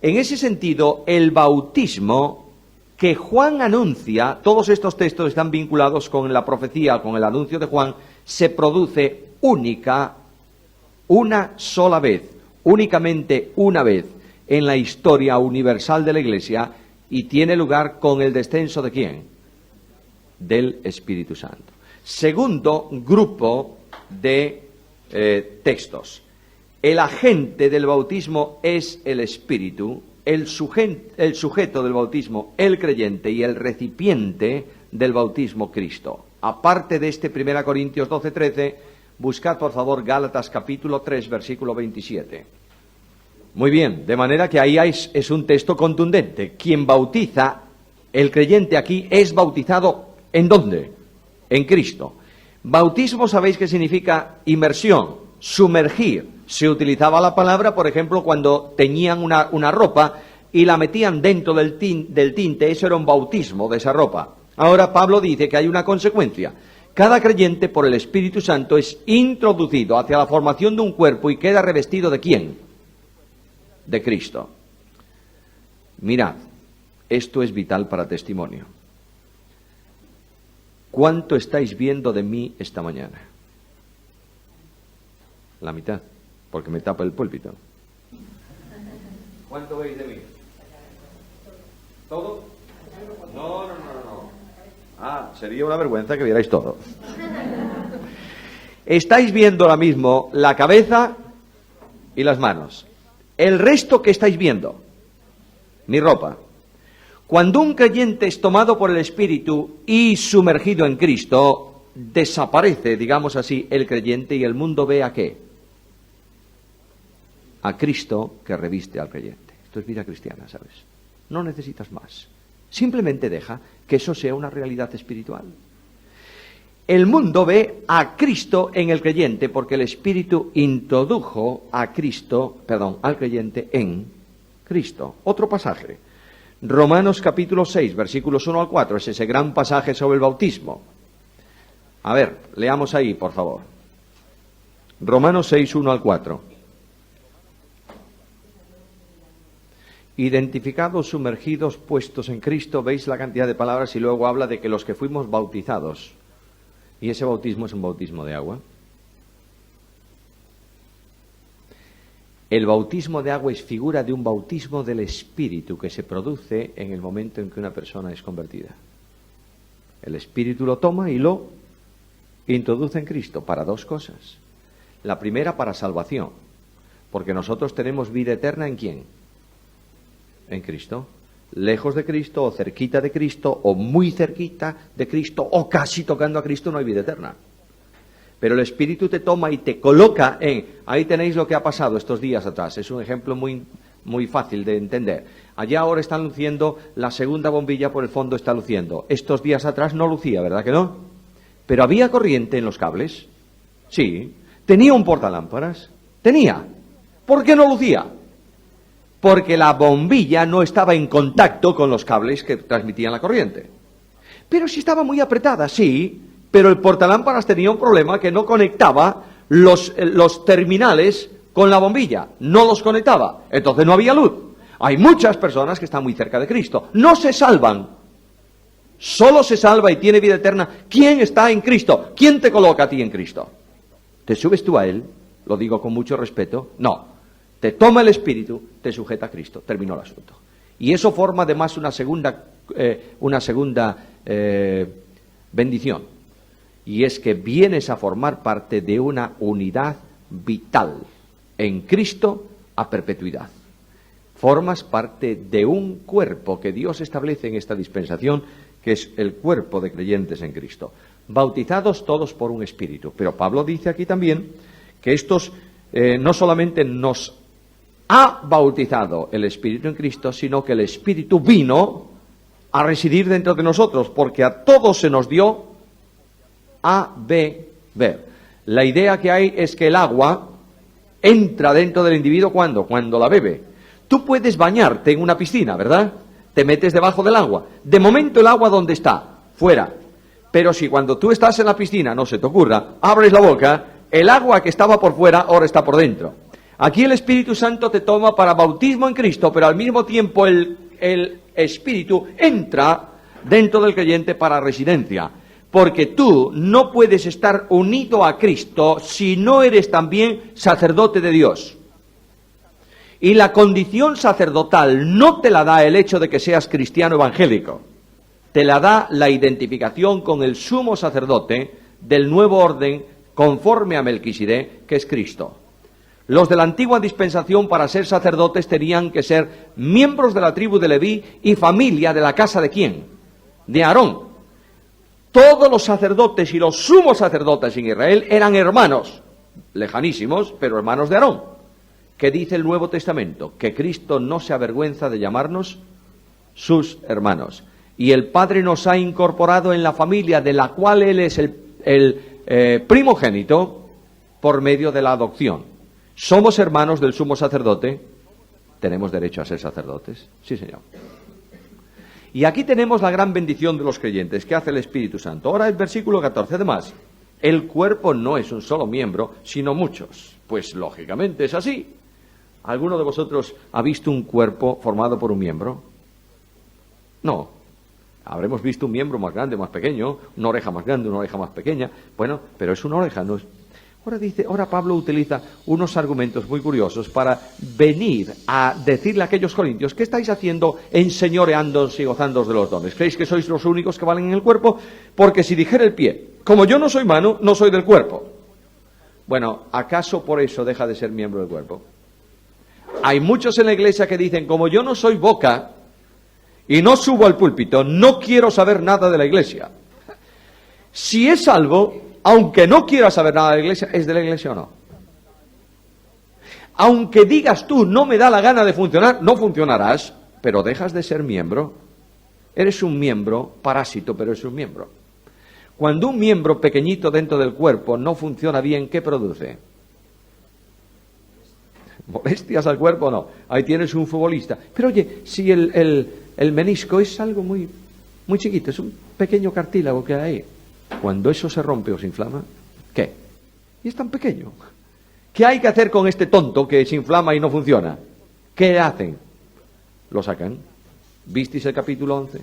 Speaker 1: En ese sentido, el bautismo que Juan anuncia, todos estos textos están vinculados con la profecía, con el anuncio de Juan, se produce una sola vez, únicamente una vez en la historia universal de la Iglesia, y tiene lugar con el descenso ¿de quién? Del Espíritu Santo. Segundo grupo de textos. El agente del bautismo es el Espíritu, el sujeto del bautismo, el creyente, y el recipiente del bautismo, Cristo. Aparte de este 1 Corintios 12:13, buscad por favor Gálatas capítulo 3, versículo 27. Muy bien, de manera que ahí es un texto contundente. Quien bautiza, el creyente aquí, es bautizado ¿en dónde? En Cristo. Bautismo, ¿sabéis qué significa? Inmersión, sumergir. Se utilizaba la palabra, por ejemplo, cuando teñían una ropa y la metían dentro del tinte, eso era un bautismo de esa ropa. Ahora Pablo dice que hay una consecuencia. Cada creyente por el Espíritu Santo es introducido hacia la formación de un cuerpo y queda revestido ¿de quién? De Cristo. Mirad, esto es vital para testimonio. ¿Cuánto estáis viendo de mí esta mañana? La mitad, porque me tapa el púlpito. ¿Cuánto veis de mí? ¿Todo? No. Sería una vergüenza que vierais todo. Estáis viendo ahora mismo la cabeza y las manos. El resto que estáis viendo, mi ropa. Cuando un creyente es tomado por el Espíritu y sumergido en Cristo, desaparece, digamos así, el creyente, y el mundo ve ¿a qué? A Cristo que reviste al creyente. Esto es vida cristiana, ¿sabes? No necesitas más. Simplemente deja que eso sea una realidad espiritual. El mundo ve a Cristo en el creyente porque el Espíritu introdujo al creyente en Cristo. Otro pasaje. Romanos capítulo 6, versículos 1 al 4, es ese gran pasaje sobre el bautismo. A ver, leamos ahí, por favor. Romanos 6, 1 al 4. Identificados, sumergidos, puestos en Cristo, veis la cantidad de palabras, y luego habla de que los que fuimos bautizados, y ese bautismo es un bautismo de agua. El bautismo de agua es figura de un bautismo del Espíritu que se produce en el momento en que una persona es convertida. El Espíritu lo toma y lo introduce en Cristo para dos cosas. La primera, para salvación, porque nosotros tenemos vida eterna ¿en quién? En Cristo. Lejos de Cristo, o cerquita de Cristo, o muy cerquita de Cristo, o casi tocando a Cristo, no hay vida eterna. Pero el Espíritu te toma y te coloca en... Ahí tenéis lo que ha pasado estos días atrás. Es un ejemplo muy fácil de entender. Allá ahora están luciendo, la segunda bombilla por el fondo está luciendo. Estos días atrás no lucía, ¿verdad que no? Pero había corriente en los cables. Sí. Tenía un portalámparas. Tenía. ¿Por qué no lucía? Porque la bombilla no estaba en contacto con los cables que transmitían la corriente. Pero si estaba muy apretada, sí, pero el portalámparas tenía un problema que no conectaba los terminales con la bombilla, no los conectaba, entonces no había luz. Hay muchas personas que están muy cerca de Cristo, no se salvan, solo se salva y tiene vida eterna ¿quién está en Cristo? ¿Quién te coloca a ti en Cristo? ¿Te subes tú a Él? Lo digo con mucho respeto. No, te toma el Espíritu, te sujeta a Cristo, terminó el asunto. Y eso forma además una segunda bendición, y es que vienes a formar parte de una unidad vital en Cristo a perpetuidad. Formas parte de un cuerpo que Dios establece en esta dispensación, que es el cuerpo de creyentes en Cristo. Bautizados todos por un espíritu. Pero Pablo dice aquí también que estos no solamente nos ha bautizado el Espíritu en Cristo, sino que el Espíritu vino a residir dentro de nosotros, porque a todos se nos dio a beber. La idea que hay es que el agua entra dentro del individuo cuando la bebe. Tú puedes bañarte en una piscina, ¿verdad? Te metes debajo del agua. De momento el agua, ¿dónde está? Fuera. Pero si cuando tú estás en la piscina, no se te ocurra, abres la boca, el agua que estaba por fuera ahora está por dentro. Aquí el Espíritu Santo te toma para bautismo en Cristo, pero al mismo tiempo el Espíritu entra dentro del creyente para residencia. Porque tú no puedes estar unido a Cristo si no eres también sacerdote de Dios. Y la condición sacerdotal no te la da el hecho de que seas cristiano evangélico. Te la da la identificación con el sumo sacerdote del nuevo orden conforme a Melquisedec, que es Cristo. Los de la antigua dispensación, para ser sacerdotes, tenían que ser miembros de la tribu de Leví y familia de la casa de ¿quién? De Aarón. Todos los sacerdotes y los sumos sacerdotes en Israel eran hermanos, lejanísimos, pero hermanos de Aarón. ¿Qué dice el Nuevo Testamento? Que Cristo no se avergüenza de llamarnos sus hermanos. Y el Padre nos ha incorporado en la familia de la cual Él es el primogénito por medio de la adopción. ¿Somos hermanos del sumo sacerdote? ¿Tenemos derecho a ser sacerdotes? Sí, señor. Y aquí tenemos la gran bendición de los creyentes que hace el Espíritu Santo. Ahora el versículo 14. Además, el cuerpo no es un solo miembro, sino muchos. Pues lógicamente es así. ¿Alguno de vosotros ha visto un cuerpo formado por un miembro? No. Habremos visto un miembro más grande, más pequeño, una oreja más grande, una oreja más pequeña. Bueno, pero es una oreja, no es... Ahora Pablo utiliza unos argumentos muy curiosos para venir a decirle a aquellos corintios: ¿qué estáis haciendo enseñoreándoos y gozándoos de los dones? ¿Creéis que sois los únicos que valen en el cuerpo? Porque si dijera el pie, como yo no soy mano, no soy del cuerpo. Bueno, ¿acaso por eso deja de ser miembro del cuerpo? Hay muchos en la iglesia que dicen: como yo no soy boca y no subo al púlpito, no quiero saber nada de la iglesia. Si es algo, aunque no quieras saber nada de la iglesia, ¿es de la iglesia o no? Aunque digas tú, no me da la gana de funcionar, no funcionarás, pero dejas de ser miembro. Eres un miembro parásito, pero eres un miembro. Cuando un miembro pequeñito dentro del cuerpo no funciona bien, ¿qué produce? ¿Molestias al cuerpo o no? Ahí tienes un futbolista. Pero oye, si el menisco es algo muy, muy chiquito, es un pequeño cartílago que hay ahí. Cuando eso se rompe o se inflama, ¿qué? Y es tan pequeño. ¿Qué hay que hacer con este tonto que se inflama y no funciona? ¿Qué hacen? Lo sacan. ¿Visteis el capítulo 11?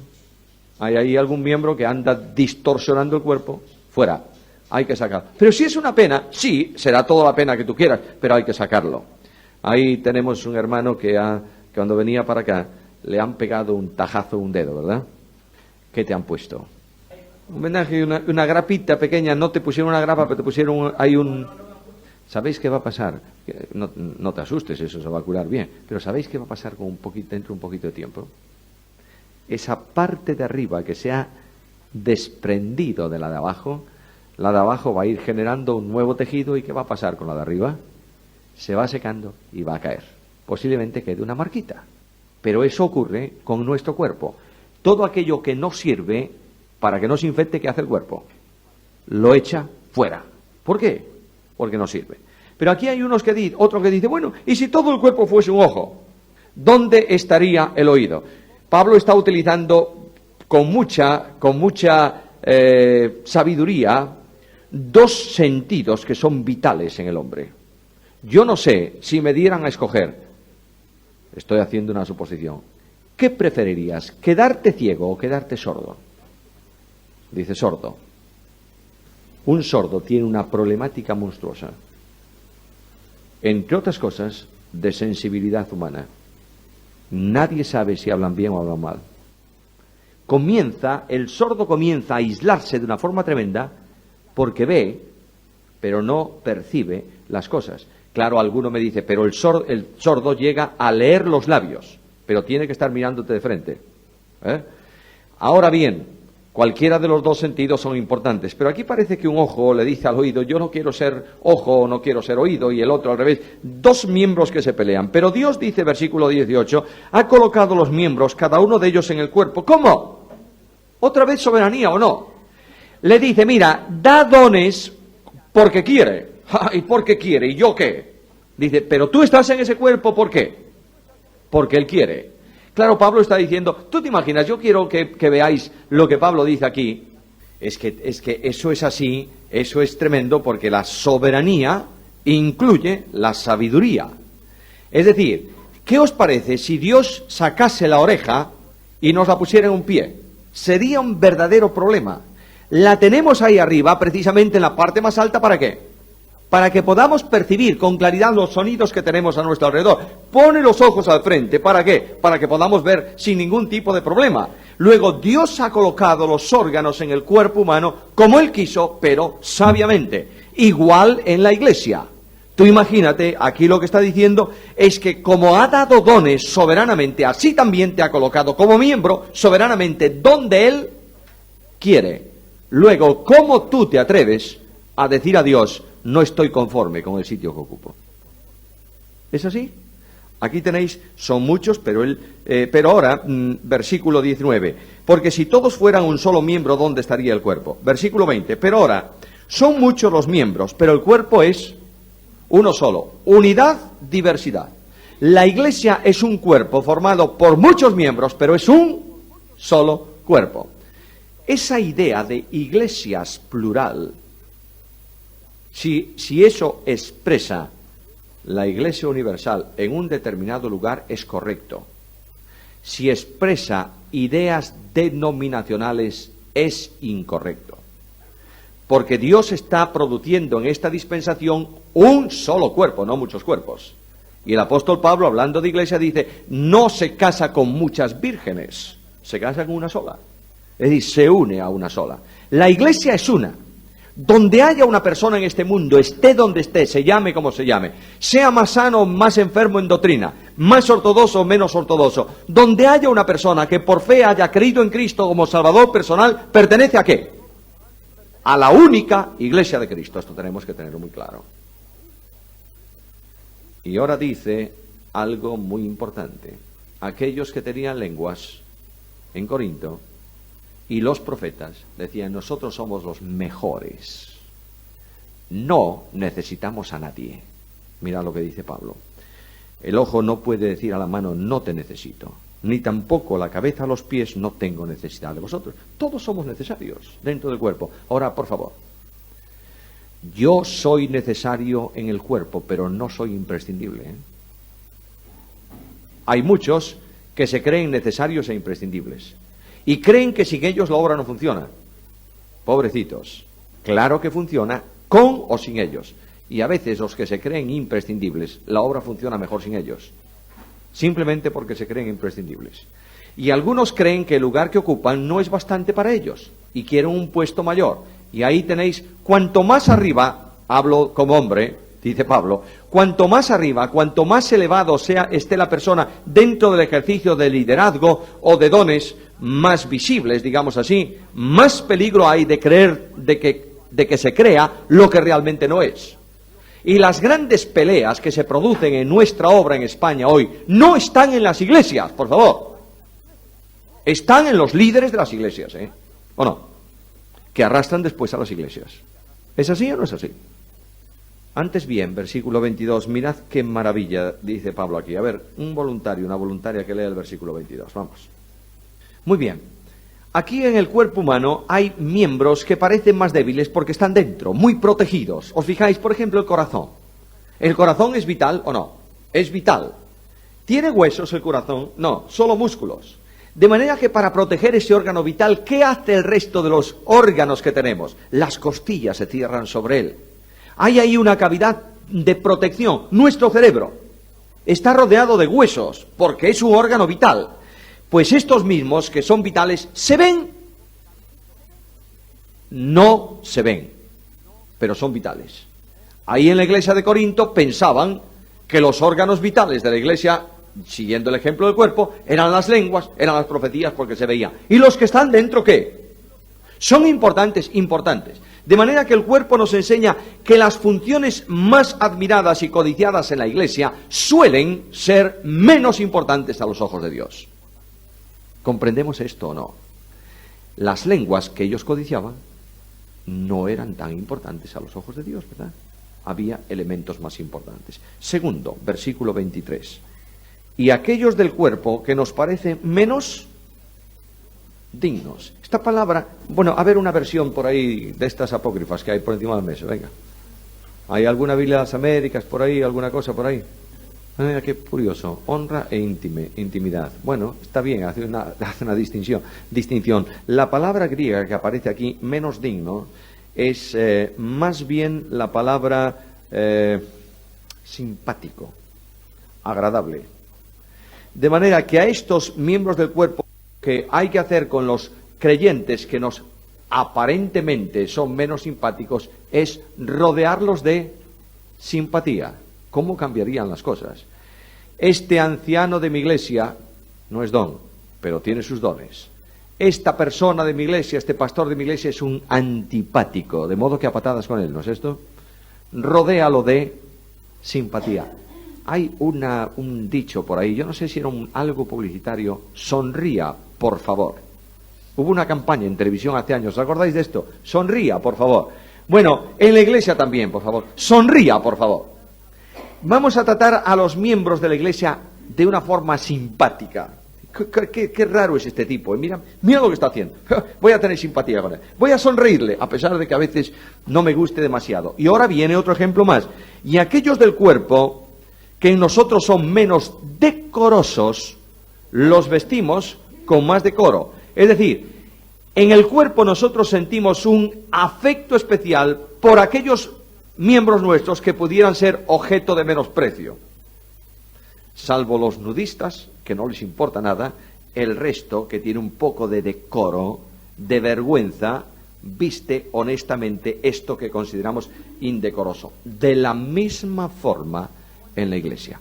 Speaker 1: ¿Hay ahí algún miembro que anda distorsionando el cuerpo? Fuera. Hay que sacarlo. Pero si es una pena, sí, será toda la pena que tú quieras, pero hay que sacarlo. Ahí tenemos un hermano que cuando venía para acá le han pegado un tajazo, un dedo, ¿verdad? ¿Qué te han puesto? Un vendaje, una grapita pequeña. No te pusieron una grapa, pero te pusieron ahí un... ¿Sabéis qué va a pasar? No te asustes, eso se va a curar bien. Pero ¿sabéis qué va a pasar dentro de un poquito de tiempo? Esa parte de arriba que se ha desprendido de la de abajo, la de abajo va a ir generando un nuevo tejido. ¿Y qué va a pasar con la de arriba? Se va secando y va a caer. Posiblemente quede una marquita. Pero eso ocurre con nuestro cuerpo. Todo aquello que no sirve para que no se infecte, ¿qué hace el cuerpo? Lo echa fuera. ¿Por qué? Porque no sirve. Pero aquí hay otro que dice, bueno, ¿y si todo el cuerpo fuese un ojo? ¿Dónde estaría el oído? Pablo está utilizando con mucha sabiduría dos sentidos que son vitales en el hombre. Yo no sé, si me dieran a escoger, estoy haciendo una suposición, ¿qué preferirías? ¿Quedarte ciego o quedarte sordo? Dice sordo. Un sordo tiene una problemática monstruosa, entre otras cosas, de sensibilidad humana. Nadie sabe si hablan bien o hablan mal. El sordo comienza a aislarse de una forma tremenda porque ve, pero no percibe las cosas. Claro, alguno me dice, pero el sordo llega a leer los labios, pero tiene que estar mirándote de frente. Ahora bien, cualquiera de los dos sentidos son importantes, pero aquí parece que un ojo le dice al oído, yo no quiero ser ojo o no quiero ser oído, y el otro al revés, dos miembros que se pelean. Pero Dios dice, versículo 18, ha colocado los miembros, cada uno de ellos en el cuerpo. ¿Cómo? ¿Otra vez soberanía o no? Le dice, mira, da dones porque quiere. ¿Y por qué quiere? ¿Y yo qué? Dice, pero tú estás en ese cuerpo, ¿por qué? Porque Él quiere. Claro, Pablo está diciendo, tú te imaginas, yo quiero que veáis lo que Pablo dice aquí, es que eso es así, eso es tremendo, porque la soberanía incluye la sabiduría. Es decir, ¿qué os parece si Dios sacase la oreja y nos la pusiera en un pie? Sería un verdadero problema. La tenemos ahí arriba, precisamente en la parte más alta, ¿para qué? Para que podamos percibir con claridad los sonidos que tenemos a nuestro alrededor. Pone los ojos al frente, ¿para qué? Para que podamos ver sin ningún tipo de problema. Luego, Dios ha colocado los órganos en el cuerpo humano como Él quiso, pero sabiamente. Igual en la iglesia. Tú imagínate, aquí lo que está diciendo es que como ha dado dones soberanamente, así también te ha colocado como miembro soberanamente donde Él quiere. Luego, ¿cómo tú te atreves a decir a Dios, no estoy conforme con el sitio que ocupo? ¿Es así? Aquí tenéis, son muchos, pero ahora, versículo 19, porque si todos fueran un solo miembro, ¿dónde estaría el cuerpo? Versículo 20, pero ahora, son muchos los miembros, pero el cuerpo es uno solo. Unidad, diversidad. La iglesia es un cuerpo formado por muchos miembros, pero es un solo cuerpo. Esa idea de iglesias plural, si eso expresa la Iglesia Universal en un determinado lugar, es correcto. Si expresa ideas denominacionales, es incorrecto. Porque Dios está produciendo en esta dispensación un solo cuerpo, no muchos cuerpos. Y el apóstol Pablo, hablando de iglesia, dice, no se casa con muchas vírgenes, se casa con una sola. Es decir, se une a una sola. La iglesia es una. Donde haya una persona en este mundo, esté donde esté, se llame como se llame, sea más sano o más enfermo en doctrina, más ortodoxo o menos ortodoxo, donde haya una persona que por fe haya creído en Cristo como Salvador personal, ¿pertenece a qué? A la única Iglesia de Cristo. Esto tenemos que tenerlo muy claro. Y ahora dice algo muy importante. Aquellos que tenían lenguas en Corinto y los profetas decían, nosotros somos los mejores. No necesitamos a nadie. Mira lo que dice Pablo. El ojo no puede decir a la mano, no te necesito. Ni tampoco la cabeza a los pies, no tengo necesidad de vosotros. Todos somos necesarios dentro del cuerpo. Ahora, por favor. Yo soy necesario en el cuerpo, pero no soy imprescindible. Hay muchos que se creen necesarios e imprescindibles. Y creen que sin ellos la obra no funciona. Pobrecitos. Claro que funciona con o sin ellos. Y a veces los que se creen imprescindibles, la obra funciona mejor sin ellos. Simplemente porque se creen imprescindibles. Y algunos creen que el lugar que ocupan no es bastante para ellos. Y quieren un puesto mayor. Y ahí tenéis, cuanto más arriba, hablo como hombre, dice Pablo, cuanto más arriba, cuanto más elevado esté la persona dentro del ejercicio de liderazgo o de dones más visibles, digamos así, más peligro hay de creer, de que se crea lo que realmente no es. Y las grandes peleas que se producen en nuestra obra en España hoy no están en las iglesias, por favor. Están en los líderes de las iglesias, ¿o no? Que arrastran después a las iglesias. ¿Es así o no es así? Antes bien, versículo 22, mirad qué maravilla, dice Pablo aquí. A ver, un voluntario, una voluntaria que lea el versículo 22, vamos. Muy bien. Aquí en el cuerpo humano hay miembros que parecen más débiles porque están dentro, muy protegidos. ¿Os fijáis, por ejemplo, el corazón? ¿El corazón es vital o no? Es vital. ¿Tiene huesos el corazón? No, solo músculos. De manera que para proteger ese órgano vital, ¿qué hace el resto de los órganos que tenemos? Las costillas se cierran sobre él. Hay ahí una cavidad de protección. Nuestro cerebro está rodeado de huesos porque es un órgano vital. Pues estos mismos que son vitales, ¿se ven? No se ven, pero son vitales. Ahí en la iglesia de Corinto pensaban que los órganos vitales de la iglesia, siguiendo el ejemplo del cuerpo, eran las lenguas, eran las profecías, porque se veía. ¿Y los que están dentro qué? Son importantes, importantes. De manera que el cuerpo nos enseña que las funciones más admiradas y codiciadas en la iglesia suelen ser menos importantes a los ojos de Dios. ¿Comprendemos esto o no? Las lenguas que ellos codiciaban no eran tan importantes a los ojos de Dios, ¿verdad? Había elementos más importantes. Segundo, versículo 23. Y aquellos del cuerpo que nos parecen menos dignos. Esta palabra, bueno, a ver una versión por ahí de estas apócrifas que hay por encima de la mesa, venga. ¿Hay alguna Biblia de las Américas por ahí, alguna cosa por ahí? Mira qué curioso, honra e intimidad. Bueno, está bien, hace una distinción. La palabra griega que aparece aquí, menos digno, es más bien la palabra simpático, agradable. De manera que a estos miembros del cuerpo que hay que hacer con los creyentes que nos aparentemente son menos simpáticos es rodearlos de simpatía. ¿Cómo cambiarían las cosas? Este anciano de mi iglesia no es don, pero tiene sus dones. Esta persona de mi iglesia, este pastor de mi iglesia es un antipático, de modo que a patadas con él, ¿no es esto? Rodéalo de simpatía. Hay un dicho por ahí, yo no sé si era algo publicitario, sonría, por favor. Hubo una campaña en televisión hace años, ¿os acordáis de esto? Sonría, por favor. Bueno, en la iglesia también, por favor. Sonría, por favor. Vamos a tratar a los miembros de la iglesia de una forma simpática. Qué raro es este tipo. Mira lo que está haciendo. Voy a tener simpatía con él. Voy a sonreírle, a pesar de que a veces no me guste demasiado. Y ahora viene otro ejemplo más. Y aquellos del cuerpo que en nosotros son menos decorosos, los vestimos con más decoro. Es decir, en el cuerpo nosotros sentimos un afecto especial por aquellos miembros nuestros que pudieran ser objeto de menosprecio. Salvo los nudistas, que no les importa nada, el resto, que tiene un poco de decoro, de vergüenza, viste honestamente esto que consideramos indecoroso. De la misma forma en la iglesia.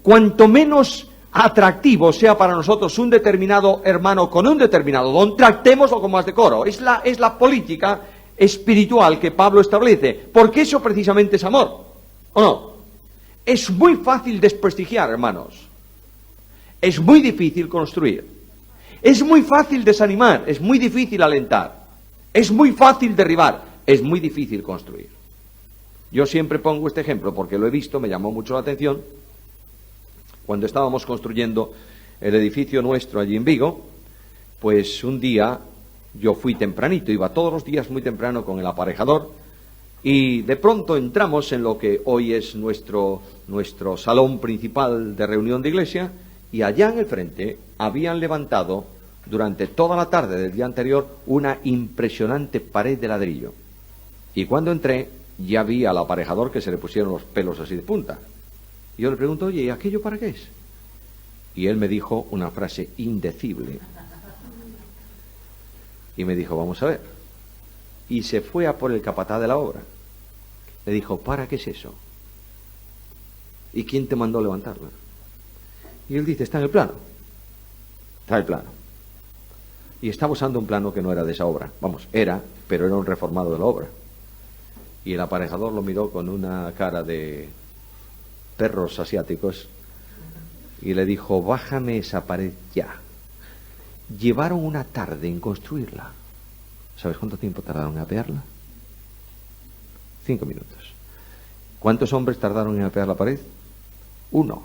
Speaker 1: Cuanto menos atractivo sea para nosotros un determinado hermano con un determinado don, tratémoslo con más decoro. Es la política espiritual que Pablo establece, porque eso precisamente es amor, ¿o no? Es muy fácil desprestigiar, hermanos. Es muy difícil construir. Es muy fácil desanimar, es muy difícil alentar. Es muy fácil derribar, es muy difícil construir. Yo siempre pongo este ejemplo porque lo he visto, me llamó mucho la atención. Cuando estábamos construyendo el edificio nuestro allí en Vigo, pues un día yo fui tempranito, iba todos los días muy temprano con el aparejador, y de pronto entramos en lo que hoy es nuestro salón principal de reunión de iglesia, y allá en el frente habían levantado durante toda la tarde del día anterior una impresionante pared de ladrillo. Y cuando entré, ya vi al aparejador que se le pusieron los pelos así de punta. Y yo le pregunto, oye, ¿y aquello para qué es? Y él me dijo una frase indecible. Y me dijo, vamos a ver. Y se fue a por el capataz de la obra. Le dijo, ¿para qué es eso? ¿Y quién te mandó levantarla? Y él dice, está en el plano. Está en el plano. Y estaba usando un plano que no era de esa obra. Vamos, pero era un reformado de la obra. Y el aparejador lo miró con una cara de perros asiáticos y le dijo, bájame esa pared ya. Llevaron una tarde en construirla. ¿Sabes cuánto tiempo tardaron en apearla? 5 minutos. ¿Cuántos hombres tardaron en apear la pared? 1.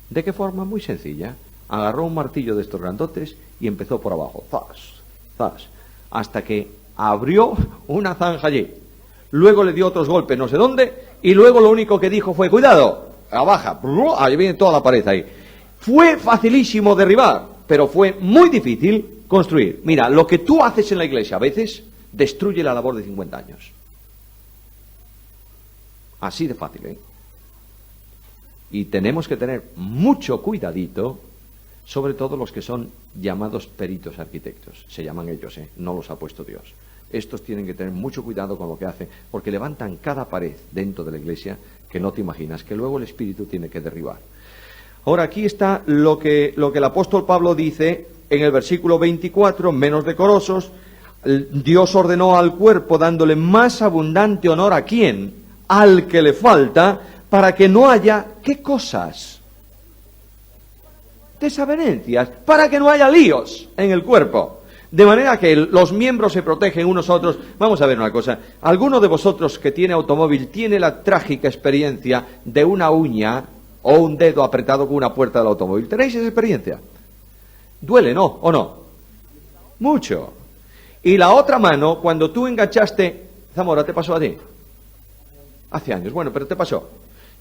Speaker 1: ¿De qué forma? Muy sencilla. Agarró un martillo de estos grandotes y empezó por abajo. ¡Zas! ¡Zas! Hasta que abrió una zanja allí. Luego le dio otros golpes no sé dónde, y luego lo único que dijo fue, cuidado, abaja, ahí viene toda la pared ahí. Fue facilísimo derribar, pero fue muy difícil construir. Mira, lo que tú haces en la iglesia a veces destruye la labor de 50 años. Así de fácil, ¿eh? Y tenemos que tener mucho cuidadito, sobre todo los que son llamados peritos arquitectos. Se llaman ellos, no los ha puesto Dios. Estos tienen que tener mucho cuidado con lo que hacen, porque levantan cada pared dentro de la iglesia que no te imaginas, que luego el Espíritu tiene que derribar. Ahora aquí está lo que el apóstol Pablo dice en el versículo 24, menos decorosos. Dios ordenó al cuerpo dándole más abundante honor a quién, al que le falta, para que no haya, ¿qué cosas? Desavenencias, para que no haya líos en el cuerpo. De manera que los miembros se protegen unos a otros. Vamos a ver una cosa. ¿Alguno de vosotros que tiene automóvil tiene la trágica experiencia de una uña o un dedo apretado con una puerta del automóvil? ¿Tenéis esa experiencia? ¿Duele, no? ¿O no? Mucho. Y la otra mano, cuando tú enganchaste... Zamora, ¿te pasó a ti? Hace años. Bueno, pero te pasó.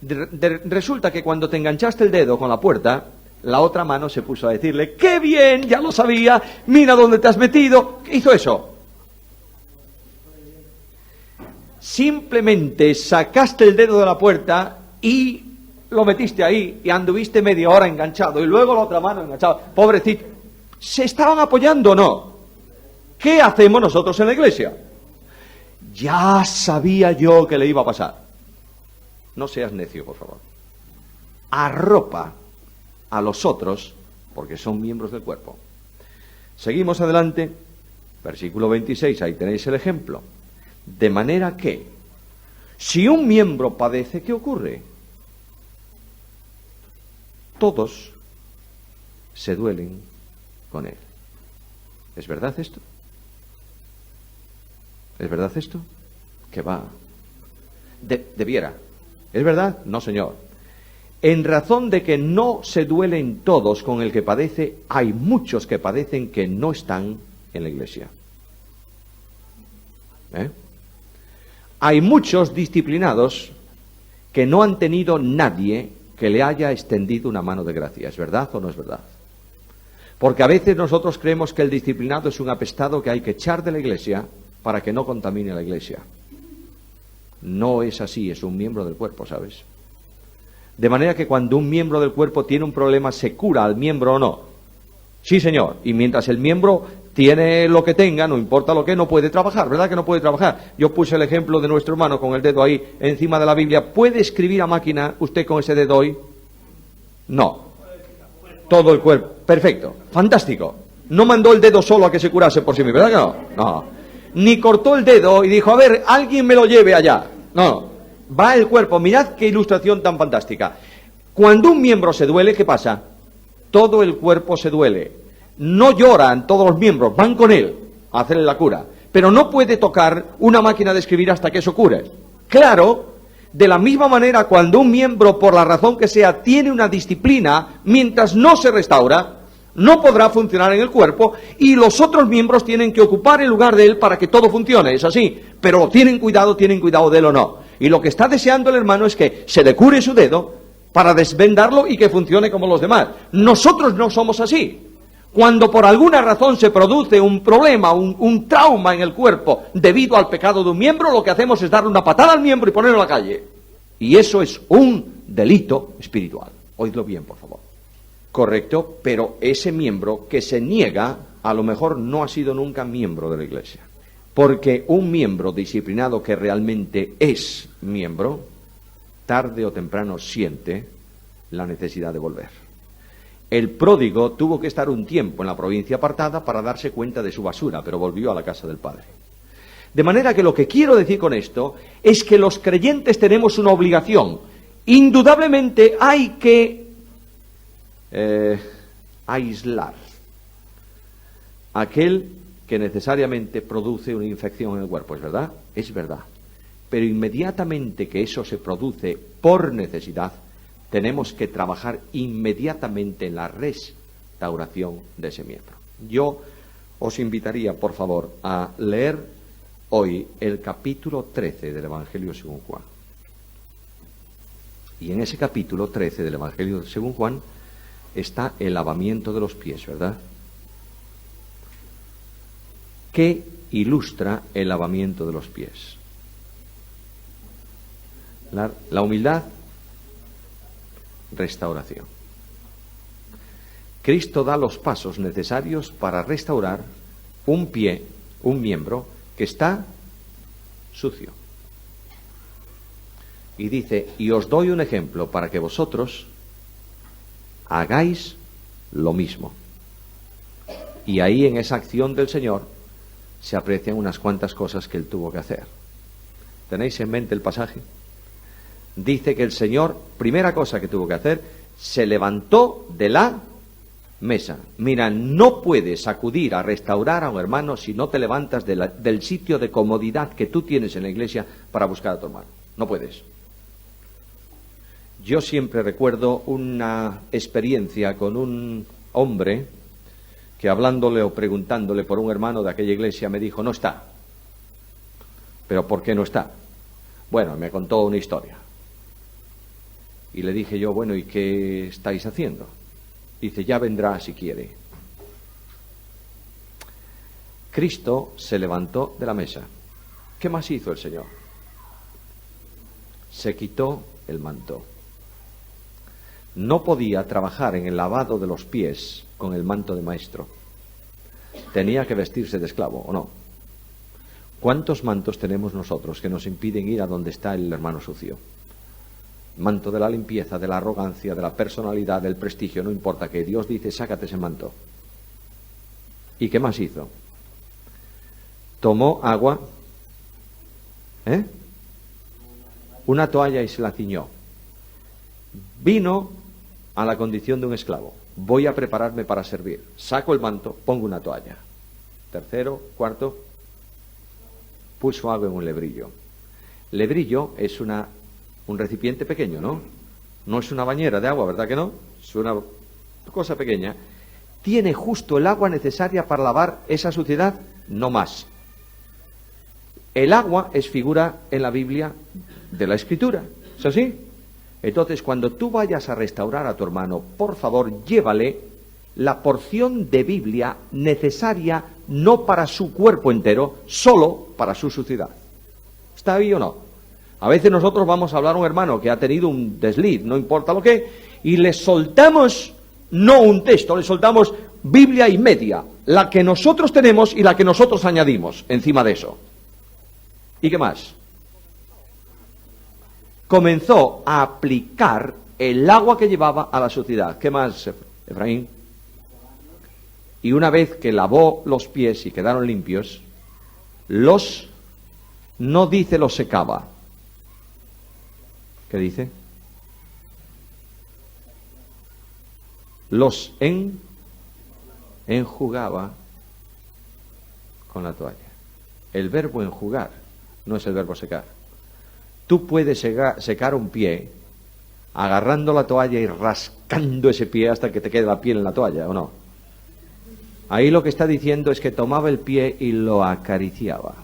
Speaker 1: Resulta que cuando te enganchaste el dedo con la puerta... La otra mano se puso a decirle, ¡qué bien! Ya lo sabía, mira dónde te has metido. ¿Qué hizo eso? Simplemente sacaste el dedo de la puerta y lo metiste ahí y anduviste media hora enganchado y luego la otra mano enganchada. Pobrecito. ¿Se estaban apoyando o no? ¿Qué hacemos nosotros en la iglesia? Ya sabía yo que le iba a pasar. No seas necio, por favor. Arropa a los otros, porque son miembros del cuerpo. Seguimos adelante, versículo 26, ahí tenéis el ejemplo. De manera que, si un miembro padece, ¿qué ocurre? Todos se duelen con él. ¿Es verdad esto? ¿Es verdad esto? Que va. Debiera. ¿Es verdad? No, señor. En razón de que no se duelen todos con el que padece, hay muchos que padecen que no están en la iglesia. Hay muchos disciplinados que no han tenido nadie que le haya extendido una mano de gracia. ¿Es verdad o no es verdad? Porque a veces nosotros creemos que el disciplinado es un apestado que hay que echar de la iglesia para que no contamine la iglesia. No es así, es un miembro del cuerpo, ¿sabes? De manera que cuando un miembro del cuerpo tiene un problema, ¿se cura al miembro o no? Sí, señor. Y mientras el miembro tiene lo que tenga, no importa lo que, no puede trabajar, ¿verdad que no puede trabajar? Yo puse el ejemplo de nuestro hermano con el dedo ahí encima de la Biblia. ¿Puede escribir a máquina usted con ese dedo hoy? No. Todo el cuerpo. Perfecto. Fantástico. No mandó el dedo solo a que se curase por sí mismo, ¿verdad que no? No. Ni cortó el dedo y dijo, a ver, alguien me lo lleve allá. No. Va el cuerpo. Mirad qué ilustración tan fantástica. Cuando un miembro se duele, ¿qué pasa? Todo el cuerpo se duele. No lloran todos los miembros, van con él a hacerle la cura. Pero no puede tocar una máquina de escribir hasta que eso cure. Claro, de la misma manera, cuando un miembro, por la razón que sea, tiene una disciplina, mientras no se restaura, no podrá funcionar en el cuerpo y los otros miembros tienen que ocupar el lugar de él para que todo funcione. Es así. Pero tienen cuidado de él o no. Y lo que está deseando el hermano es que se le cure su dedo para desvendarlo y que funcione como los demás. Nosotros no somos así. Cuando por alguna razón se produce un problema, un trauma en el cuerpo debido al pecado de un miembro, lo que hacemos es darle una patada al miembro y ponerlo en la calle. Y eso es un delito espiritual. Oídlo bien, por favor. Correcto, pero ese miembro que se niega, a lo mejor no ha sido nunca miembro de la iglesia. Porque un miembro disciplinado que realmente es miembro, tarde o temprano siente la necesidad de volver. El pródigo tuvo que estar un tiempo en la provincia apartada para darse cuenta de su basura, pero volvió a la casa del Padre. De manera que lo que quiero decir con esto es que los creyentes tenemos una obligación. Indudablemente hay que aislar aquel que necesariamente produce una infección en el cuerpo, ¿es verdad? Es verdad. Pero inmediatamente que eso se produce por necesidad, tenemos que trabajar inmediatamente en la restauración de ese miembro. Yo os invitaría, por favor, a leer hoy el capítulo 13 del Evangelio según Juan. Y en ese capítulo 13 del Evangelio según Juan está el lavamiento de los pies, ¿verdad? ¿Qué ilustra el lavamiento de los pies? La humildad, restauración. Cristo da los pasos necesarios para restaurar un pie, un miembro, que está sucio. Y dice, y os doy un ejemplo para que vosotros hagáis lo mismo. Y ahí en esa acción del Señor se aprecian unas cuantas cosas que Él tuvo que hacer. ¿Tenéis en mente el pasaje? Dice que el Señor, primera cosa que tuvo que hacer, se levantó de la mesa. Mira, no puedes acudir a restaurar a un hermano si no te levantas del sitio de comodidad que tú tienes en la iglesia para buscar a tu hermano. No puedes. Yo siempre recuerdo una experiencia con un hombre que hablándole o preguntándole por un hermano de aquella iglesia me dijo, no está. ¿Pero por qué no está? Bueno, me contó una historia. Y le dije yo, bueno, ¿y qué estáis haciendo? Dice, ya vendrá si quiere. Cristo se levantó de la mesa. ¿Qué más hizo el Señor? Se quitó el manto. No podía trabajar en el lavado de los pies con el manto de maestro. Tenía que vestirse de esclavo, ¿o no? ¿Cuántos mantos tenemos nosotros que nos impiden ir a donde está el hermano sucio? Manto de la limpieza, de la arrogancia, de la personalidad, del prestigio, no importa, que Dios dice, sácate ese manto. ¿Y qué más hizo? Tomó agua, una toalla y se la ciñó. Vino a la condición de un esclavo. Voy a prepararme para servir. Saco el manto, pongo una toalla. Tercero, cuarto, puso agua en un lebrillo. Lebrillo es un recipiente pequeño, ¿no? No es una bañera de agua, ¿verdad que no? Es una cosa pequeña. ¿Tiene justo el agua necesaria para lavar esa suciedad? No más. El agua es figura en la Biblia de la Escritura. ¿Es así? Entonces, cuando tú vayas a restaurar a tu hermano, por favor, llévale la porción de Biblia necesaria, no para su cuerpo entero, solo para su suciedad. ¿Está ahí o no? A veces nosotros vamos a hablar a un hermano que ha tenido un desliz, no importa lo que, y le soltamos, no un texto, le soltamos Biblia y media, la que nosotros tenemos y la que nosotros añadimos encima de eso. ¿Y qué más? Comenzó a aplicar el agua que llevaba a la suciedad. ¿Qué más, Efraín? Y una vez que lavó los pies y quedaron limpios, no dice los secaba. ¿Qué dice? Los enjugaba con la toalla. El verbo enjugar no es el verbo secar. Tú puedes secar un pie agarrando la toalla y rascando ese pie hasta que te quede la piel en la toalla, ¿o no? Ahí lo que está diciendo es que tomaba el pie y lo acariciaba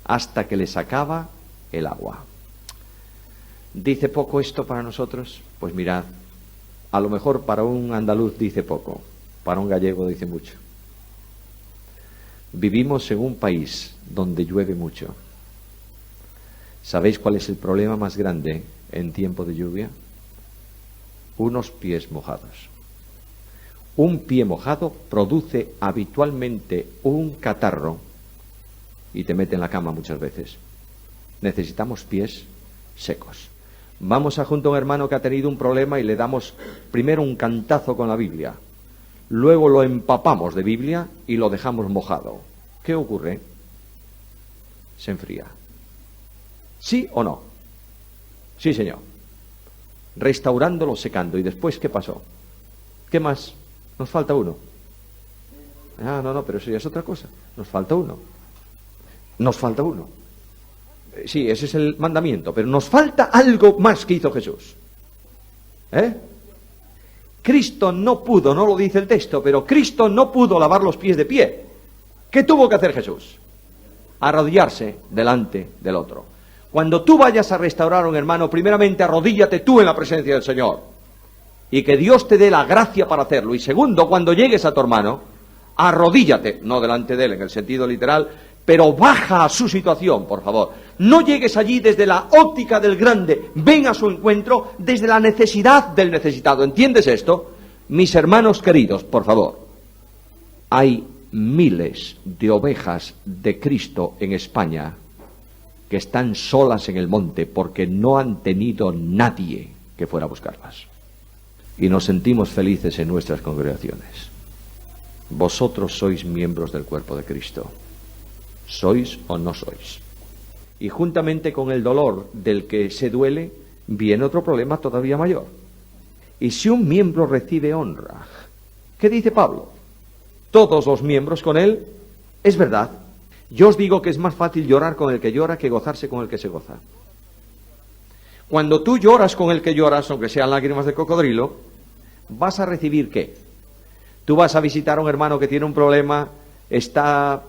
Speaker 1: hasta que le sacaba el agua. ¿Dice poco esto para nosotros? Pues mirad, a lo mejor para un andaluz dice poco, para un gallego dice mucho. Vivimos en un país donde llueve mucho. ¿Sabéis cuál es el problema más grande en tiempo de lluvia? Unos pies mojados. Un pie mojado produce habitualmente un catarro y te mete en la cama muchas veces. Necesitamos pies secos. Vamos a junto a un hermano que ha tenido un problema y le damos primero un cantazo con la Biblia. Luego lo empapamos de Biblia y lo dejamos mojado. ¿Qué ocurre? Se enfría. ¿Sí o no? Sí, señor. Restaurándolo, secando. ¿Y después qué pasó? ¿Qué más? Nos falta uno. Ah, no, pero eso ya es otra cosa. Nos falta uno. Nos falta uno. Sí, ese es el mandamiento, pero nos falta algo más que hizo Jesús. Cristo no pudo, no lo dice el texto, pero Cristo no pudo lavar los pies de pie. ¿Qué tuvo que hacer Jesús? Arrodillarse delante del otro. Cuando tú vayas a restaurar a un hermano, primeramente arrodíllate tú en la presencia del Señor. Y que Dios te dé la gracia para hacerlo. Y segundo, cuando llegues a tu hermano, arrodíllate, no delante de él en el sentido literal, pero baja a su situación, por favor. No llegues allí desde la óptica del grande, ven a su encuentro desde la necesidad del necesitado. ¿Entiendes esto? Mis hermanos queridos, por favor, hay miles de ovejas de Cristo en España que están solas en el monte porque no han tenido nadie que fuera a buscarlas. Y nos sentimos felices en nuestras congregaciones. Vosotros sois miembros del cuerpo de Cristo. ¿Sois o no sois? Y juntamente con el dolor del que se duele, viene otro problema todavía mayor. Y si un miembro recibe honra, ¿qué dice Pablo? Todos los miembros con él, es verdad. Yo os digo que es más fácil llorar con el que llora que gozarse con el que se goza. Cuando tú lloras con el que lloras, aunque sean lágrimas de cocodrilo, ¿vas a recibir qué? Tú vas a visitar a un hermano que tiene un problema, está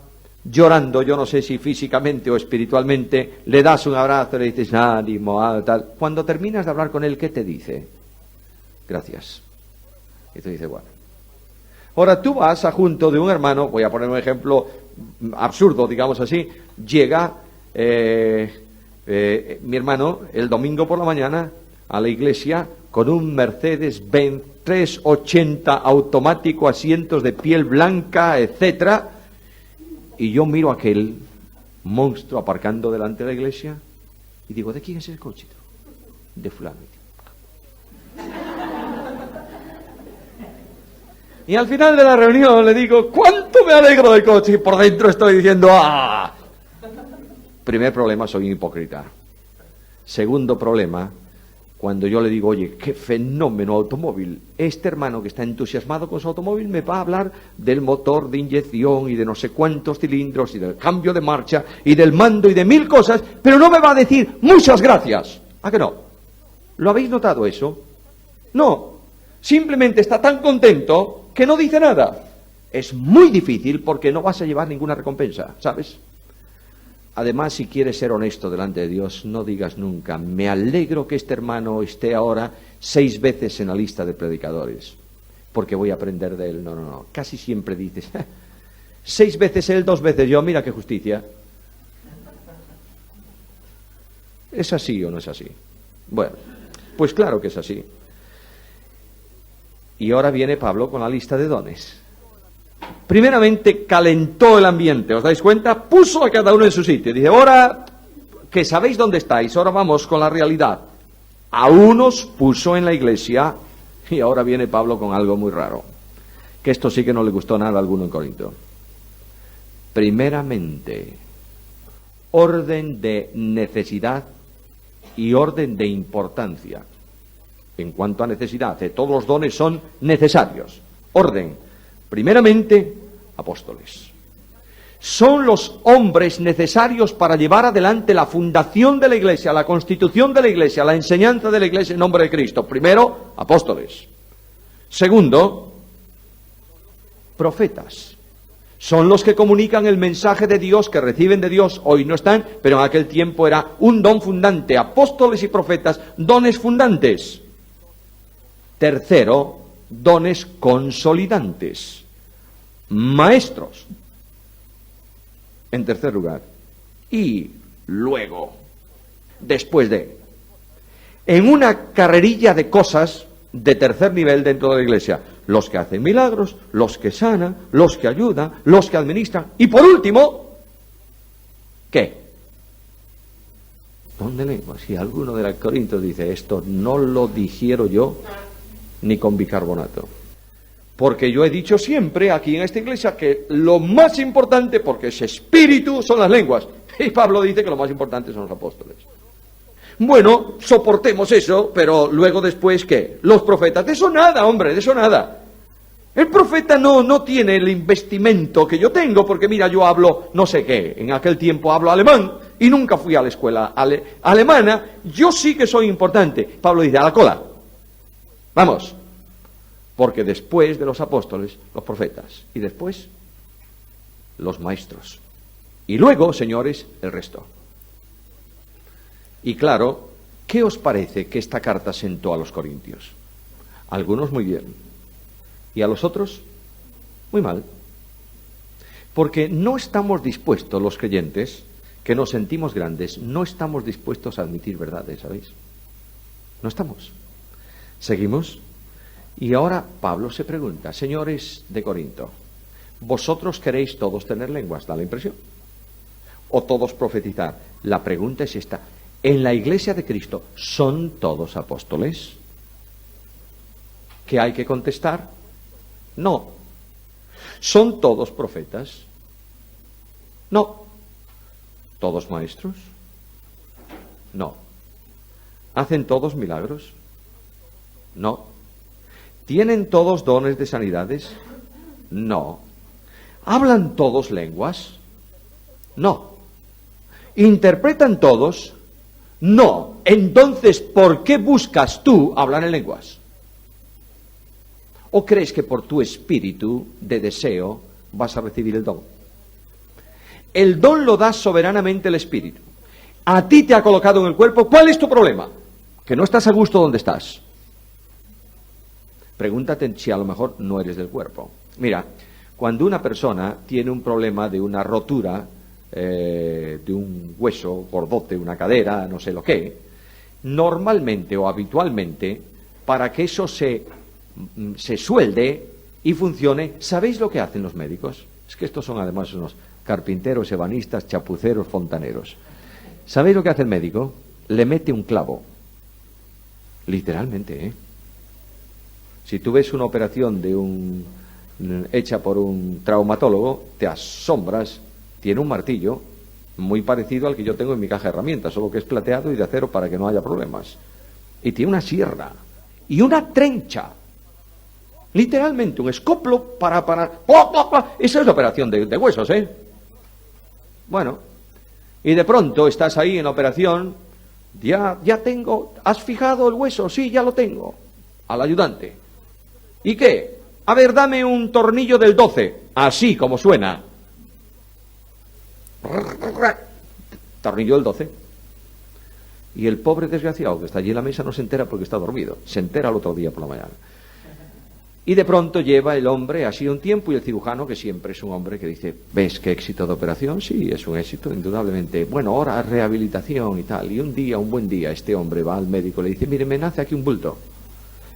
Speaker 1: llorando, yo no sé si físicamente o espiritualmente, le das un abrazo, le dices ánimo, tal. Cuando terminas de hablar con él, ¿qué te dice? Gracias. Y te dice, bueno. Ahora tú vas a junto de un hermano, voy a poner un ejemplo absurdo, digamos así, llega mi hermano el domingo por la mañana a la iglesia con un Mercedes-Benz 380 automático, asientos de piel blanca, etcétera, y yo miro a aquel monstruo aparcando delante de la iglesia y digo, ¿de quién es el coche? De fulano. Y al final de la reunión le digo, ¿cuánto me alegro del coche? Y por dentro estoy diciendo, ¡ah! Primer problema, soy un hipócrita. Segundo problema, cuando yo le digo, oye, qué fenómeno automóvil. Este hermano que está entusiasmado con su automóvil me va a hablar del motor de inyección y de no sé cuántos cilindros y del cambio de marcha y del mando y de 1000 cosas, pero no me va a decir muchas gracias. ¿A que no? ¿Lo habéis notado eso? No. Simplemente está tan contento que no dice nada. Es muy difícil porque no vas a llevar ninguna recompensa, ¿sabes? Además, si quieres ser honesto delante de Dios, no digas nunca, me alegro que este hermano esté ahora 6 veces en la lista de predicadores, porque voy a aprender de él. No, no, no. Casi siempre dices, 6 veces él, 2 veces yo, mira qué justicia. ¿Es así o no es así? Bueno, pues claro que es así. Y ahora viene Pablo con la lista de dones. Primeramente calentó el ambiente, ¿os dais cuenta? Puso a cada uno en su sitio. Dice, ahora que sabéis dónde estáis, ahora vamos con la realidad. A unos puso en la iglesia, y ahora viene Pablo con algo muy raro, que esto sí que no le gustó nada a alguno en Corinto. Primeramente, orden de necesidad y orden de importancia. En cuanto a necesidad, todos los dones son necesarios. Orden. Primeramente, apóstoles. Son los hombres necesarios para llevar adelante la fundación de la iglesia, la constitución de la iglesia, la enseñanza de la iglesia en nombre de Cristo. Primero, apóstoles. Segundo, profetas. Son los que comunican el mensaje de Dios, que reciben de Dios. Hoy no están, pero en aquel tiempo era un don fundante. Apóstoles y profetas, dones fundantes. Tercero, dones consolidantes, maestros. En tercer lugar, y luego, después de, en una carrerilla de cosas de tercer nivel dentro de la iglesia, los que hacen milagros, los que sanan, los que ayudan, los que administran, y por último, ¿qué? Don de lenguas. Si alguno de los Corintios dice, esto no lo digiero yo ni con bicarbonato. Porque yo he dicho siempre aquí en esta iglesia que lo más importante, porque es espíritu, son las lenguas. Y Pablo dice que lo más importante son los apóstoles. Bueno, soportemos eso, pero luego después, ¿qué? Los profetas. De eso nada, hombre, de eso nada. El profeta no tiene el investimento que yo tengo, porque mira, yo hablo no sé qué. En aquel tiempo hablo alemán y nunca fui a la escuela alemana. Yo sí que soy importante. Pablo dice, a la cola. Vamos, porque después de los apóstoles, los profetas, y después, los maestros. Y luego, señores, el resto. Y claro, ¿qué os parece que esta carta sentó a los corintios? A algunos muy bien, y a los otros muy mal. Porque no estamos dispuestos, los creyentes, que nos sentimos grandes, no estamos dispuestos a admitir verdades, ¿sabéis? No estamos. Seguimos. Y ahora Pablo se pregunta, señores de Corinto, Vosotros queréis todos tener lenguas, da la impresión. O todos profetizar. La pregunta es esta. ¿En la Iglesia de Cristo son todos apóstoles? ¿Qué hay que contestar? No. ¿Son todos profetas? No. ¿Todos maestros? No. ¿Hacen todos milagros? No. ¿Tienen todos dones de sanidades? No. ¿Hablan todos lenguas? No. ¿Interpretan todos? No. Entonces, ¿por qué buscas tú hablar en lenguas? ¿O crees que por tu espíritu de deseo vas a recibir el don? El don lo da soberanamente el espíritu. A ti te ha colocado en el cuerpo. ¿Cuál es tu problema? Que no estás a gusto donde estás. Pregúntate si a lo mejor no eres del cuerpo. Mira, cuando una persona tiene un problema de una rotura, de un hueso gordote, una cadera, no sé lo qué, normalmente o habitualmente, para que eso se suelde y funcione, ¿sabéis lo que hacen los médicos? Es que estos son además unos carpinteros, ebanistas, chapuceros, fontaneros. ¿Sabéis lo que hace el médico? Le mete un clavo. Literalmente, ¿eh? Si tú ves una operación hecha por un traumatólogo, te asombras. Tiene un martillo muy parecido al que yo tengo en mi caja de herramientas, solo que es plateado y de acero para que no haya problemas. Y tiene una sierra y una trencha. Literalmente, un escoplo para... Esa es la operación de huesos, ¿eh? Bueno, y de pronto estás ahí en la operación, ya tengo, ¿has fijado el hueso? Sí, ya lo tengo. Al ayudante. ¿Y qué? A ver, dame un tornillo del 12, así como suena. Tornillo del 12. Y el pobre desgraciado que está allí en la mesa no se entera porque está dormido. Se entera el otro día por la mañana. Y de pronto lleva el hombre así un tiempo y el cirujano, que siempre es un hombre que dice, ¿ves qué éxito de operación? Sí, es un éxito, indudablemente. Bueno, ahora rehabilitación y tal. Y un buen día, este hombre va al médico y le dice, mire, me nace aquí un bulto.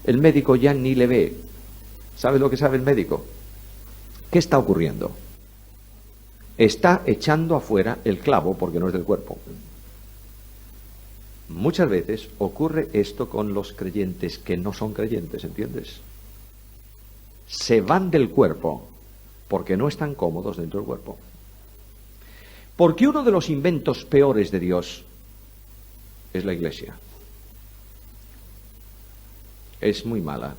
Speaker 1: El médico ya ni le ve. ¿Sabe lo que sabe el médico? ¿Qué está ocurriendo? Está echando afuera el clavo porque no es del cuerpo. Muchas veces ocurre esto con los creyentes que no son creyentes, ¿entiendes? Se van del cuerpo porque no están cómodos dentro del cuerpo. Porque uno de los inventos peores de Dios es la Iglesia. Es muy mala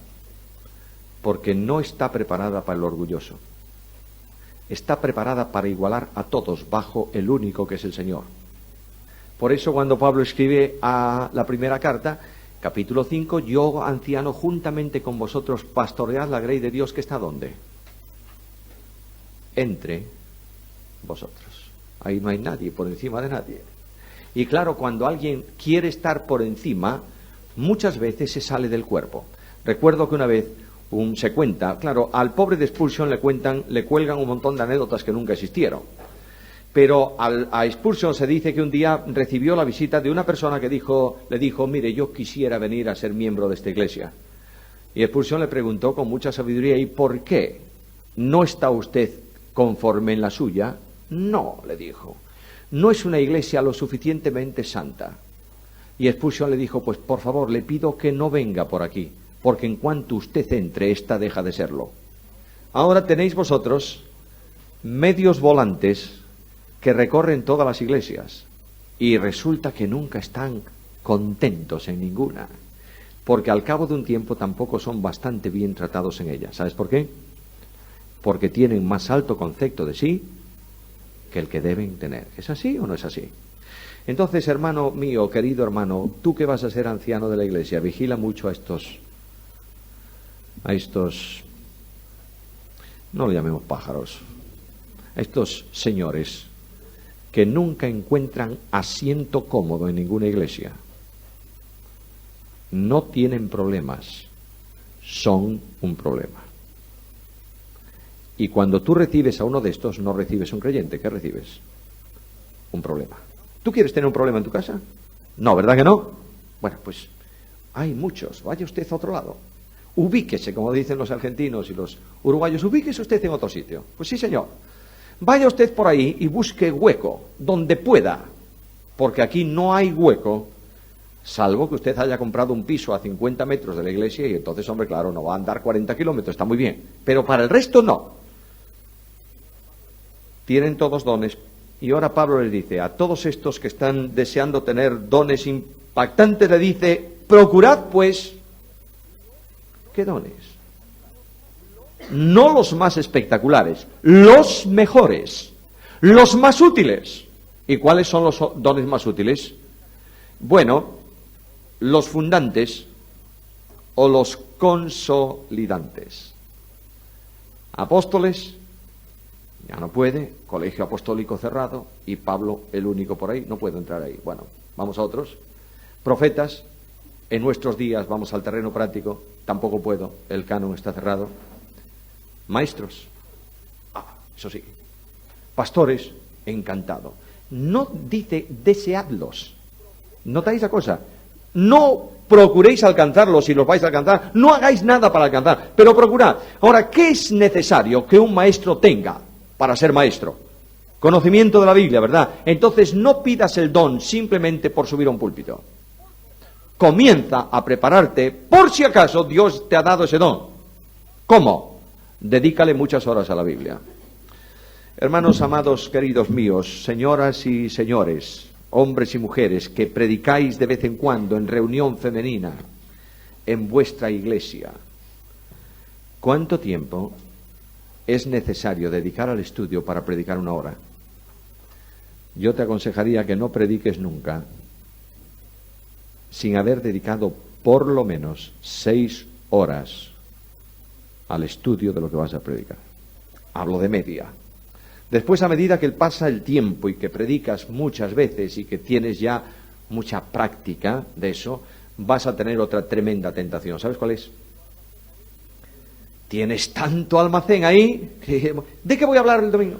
Speaker 1: porque no está preparada para el orgulloso. Está preparada para igualar a todos bajo el único que es el Señor. Por eso cuando Pablo escribe a la primera carta, capítulo 5, yo, anciano, juntamente con vosotros pastoread la grey de Dios que está ¿dónde? Entre vosotros. Ahí no hay nadie por encima de nadie. Y claro, cuando alguien quiere estar por encima, muchas veces se sale del cuerpo. Recuerdo que una vez se cuenta, claro, al pobre de Spurgeon le cuelgan un montón de anécdotas que nunca existieron. Pero a Spurgeon se dice que un día recibió la visita de una persona que le dijo, mire, yo quisiera venir a ser miembro de esta iglesia. Y Spurgeon le preguntó con mucha sabiduría, ¿y por qué? ¿No está usted conforme en la suya? No, le dijo, no es una iglesia lo suficientemente santa. Y Spurgeon le dijo, pues por favor, le pido que no venga por aquí, porque en cuanto usted entre, esta deja de serlo. Ahora tenéis vosotros medios volantes que recorren todas las iglesias y resulta que nunca están contentos en ninguna, porque al cabo de un tiempo tampoco son bastante bien tratados en ellas. ¿Sabes por qué? Porque tienen más alto concepto de sí que el que deben tener. ¿Es así o no es así? Entonces, hermano mío, querido hermano, tú que vas a ser anciano de la iglesia, vigila mucho a estos, no lo llamemos pájaros, a estos señores que nunca encuentran asiento cómodo en ninguna iglesia. No tienen problemas, son un problema. Y cuando tú recibes a uno de estos, no recibes un creyente. ¿Qué recibes? Un problema. ¿Tú quieres tener un problema en tu casa? No, ¿verdad que no? Bueno, pues hay muchos. Vaya usted a otro lado. Ubíquese, como dicen los argentinos y los uruguayos, ubíquese usted en otro sitio. Pues sí, señor. Vaya usted por ahí y busque hueco, donde pueda, porque aquí no hay hueco, salvo que usted haya comprado un piso a 50 metros de la iglesia y entonces, hombre, claro, no va a andar 40 kilómetros, está muy bien. Pero para el resto no. Tienen todos dones. Y ahora Pablo les dice, a todos estos que están deseando tener dones impactantes, le dice, procurad pues, ¿qué dones? No los más espectaculares, los mejores, los más útiles. ¿Y cuáles son los dones más útiles? Bueno, los fundantes o los consolidantes. Apóstoles, ya no puede, colegio apostólico cerrado, y Pablo el único por ahí, no puede entrar ahí. Bueno, vamos a otros. Profetas, en nuestros días, vamos al terreno práctico, tampoco puedo, el canon está cerrado. Maestros, eso sí. Pastores, encantado. No dice deseadlos. ¿Notáis la cosa? No procuréis alcanzarlos si los vais a alcanzar, no hagáis nada para alcanzar, pero procurad. Ahora, ¿qué es necesario que un maestro tenga para ser maestro? Conocimiento de la Biblia, ¿verdad? Entonces no pidas el don simplemente por subir a un púlpito. Comienza a prepararte por si acaso Dios te ha dado ese don. ¿Cómo? Dedícale muchas horas a la Biblia. Hermanos amados, queridos míos, señoras y señores, hombres y mujeres que predicáis de vez en cuando en reunión femenina en vuestra iglesia, ¿cuánto tiempo es necesario dedicar al estudio para predicar 1 hora? Yo te aconsejaría que no prediques nunca sin haber dedicado por lo menos 6 horas al estudio de lo que vas a predicar. Hablo de media. Después, a medida que pasa el tiempo y que predicas muchas veces y que tienes ya mucha práctica de eso, vas a tener otra tremenda tentación. ¿Sabes cuál es? Tienes tanto almacén ahí, ¿de qué voy a hablar el domingo?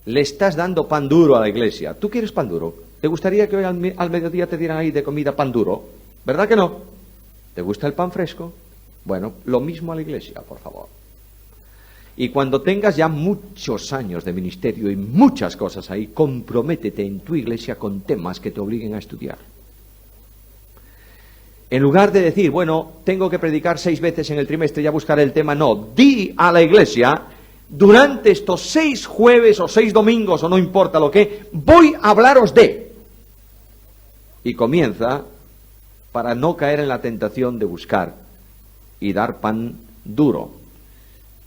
Speaker 1: Le estás dando pan duro a la iglesia. ¿Tú quieres pan duro? ¿Te gustaría que hoy al mediodía te dieran ahí de comida pan duro? ¿Verdad que no? ¿Te gusta el pan fresco? Bueno, lo mismo a la iglesia, por favor. Y cuando tengas ya muchos años de ministerio y muchas cosas ahí, comprométete en tu iglesia con temas que te obliguen a estudiar. En lugar de decir, bueno, tengo que predicar 6 veces en el trimestre y ya buscaré el tema, no. Di a la iglesia, durante estos 6 jueves o 6 domingos o no importa lo que, voy a hablaros de. Y comienza para no caer en la tentación de buscar y dar pan duro.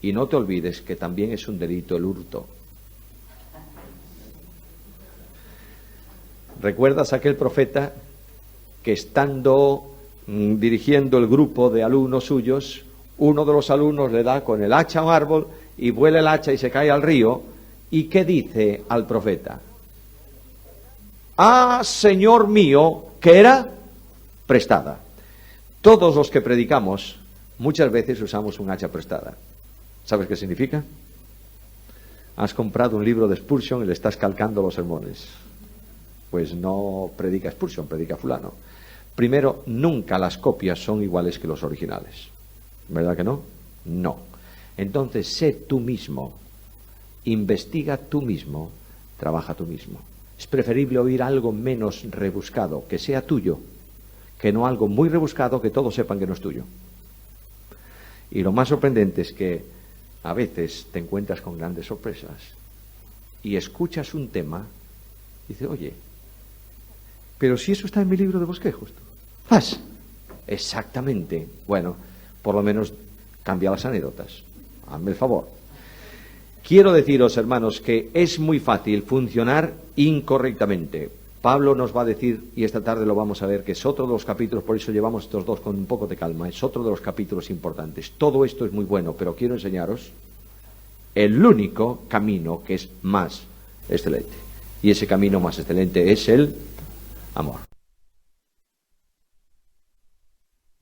Speaker 1: Y no te olvides que también es un delito el hurto. ¿Recuerdas aquel profeta que estando dirigiendo el grupo de alumnos suyos, uno de los alumnos le da con el hacha a un árbol y vuela el hacha y se cae al río? ¿Y qué dice al profeta? Ah, Señor mío, que era prestada. Todos los que predicamos muchas veces usamos un hacha prestada. ¿Sabes qué significa? Has comprado un libro de Spurgeon y le estás calcando los sermones. Pues no predica Spurgeon, predica fulano. Primero, nunca las copias son iguales que los originales. ¿Verdad que no? No. Entonces, sé tú mismo, investiga tú mismo, trabaja tú mismo. Es preferible oír algo menos rebuscado, que sea tuyo, que no algo muy rebuscado que todos sepan que no es tuyo. Y lo más sorprendente es que a veces te encuentras con grandes sorpresas y escuchas un tema y dices, oye, pero si eso está en mi libro de bosquejos. ¡Fas! Exactamente. Bueno, por lo menos cambia las anécdotas. Hazme el favor. Quiero deciros, hermanos, que es muy fácil funcionar incorrectamente. Pablo nos va a decir, y esta tarde lo vamos a ver, que es otro de los capítulos, por eso llevamos estos 2 con un poco de calma, es otro de los capítulos importantes. Todo esto es muy bueno, pero quiero enseñaros el único camino que es más excelente. Y ese camino más excelente es el amor.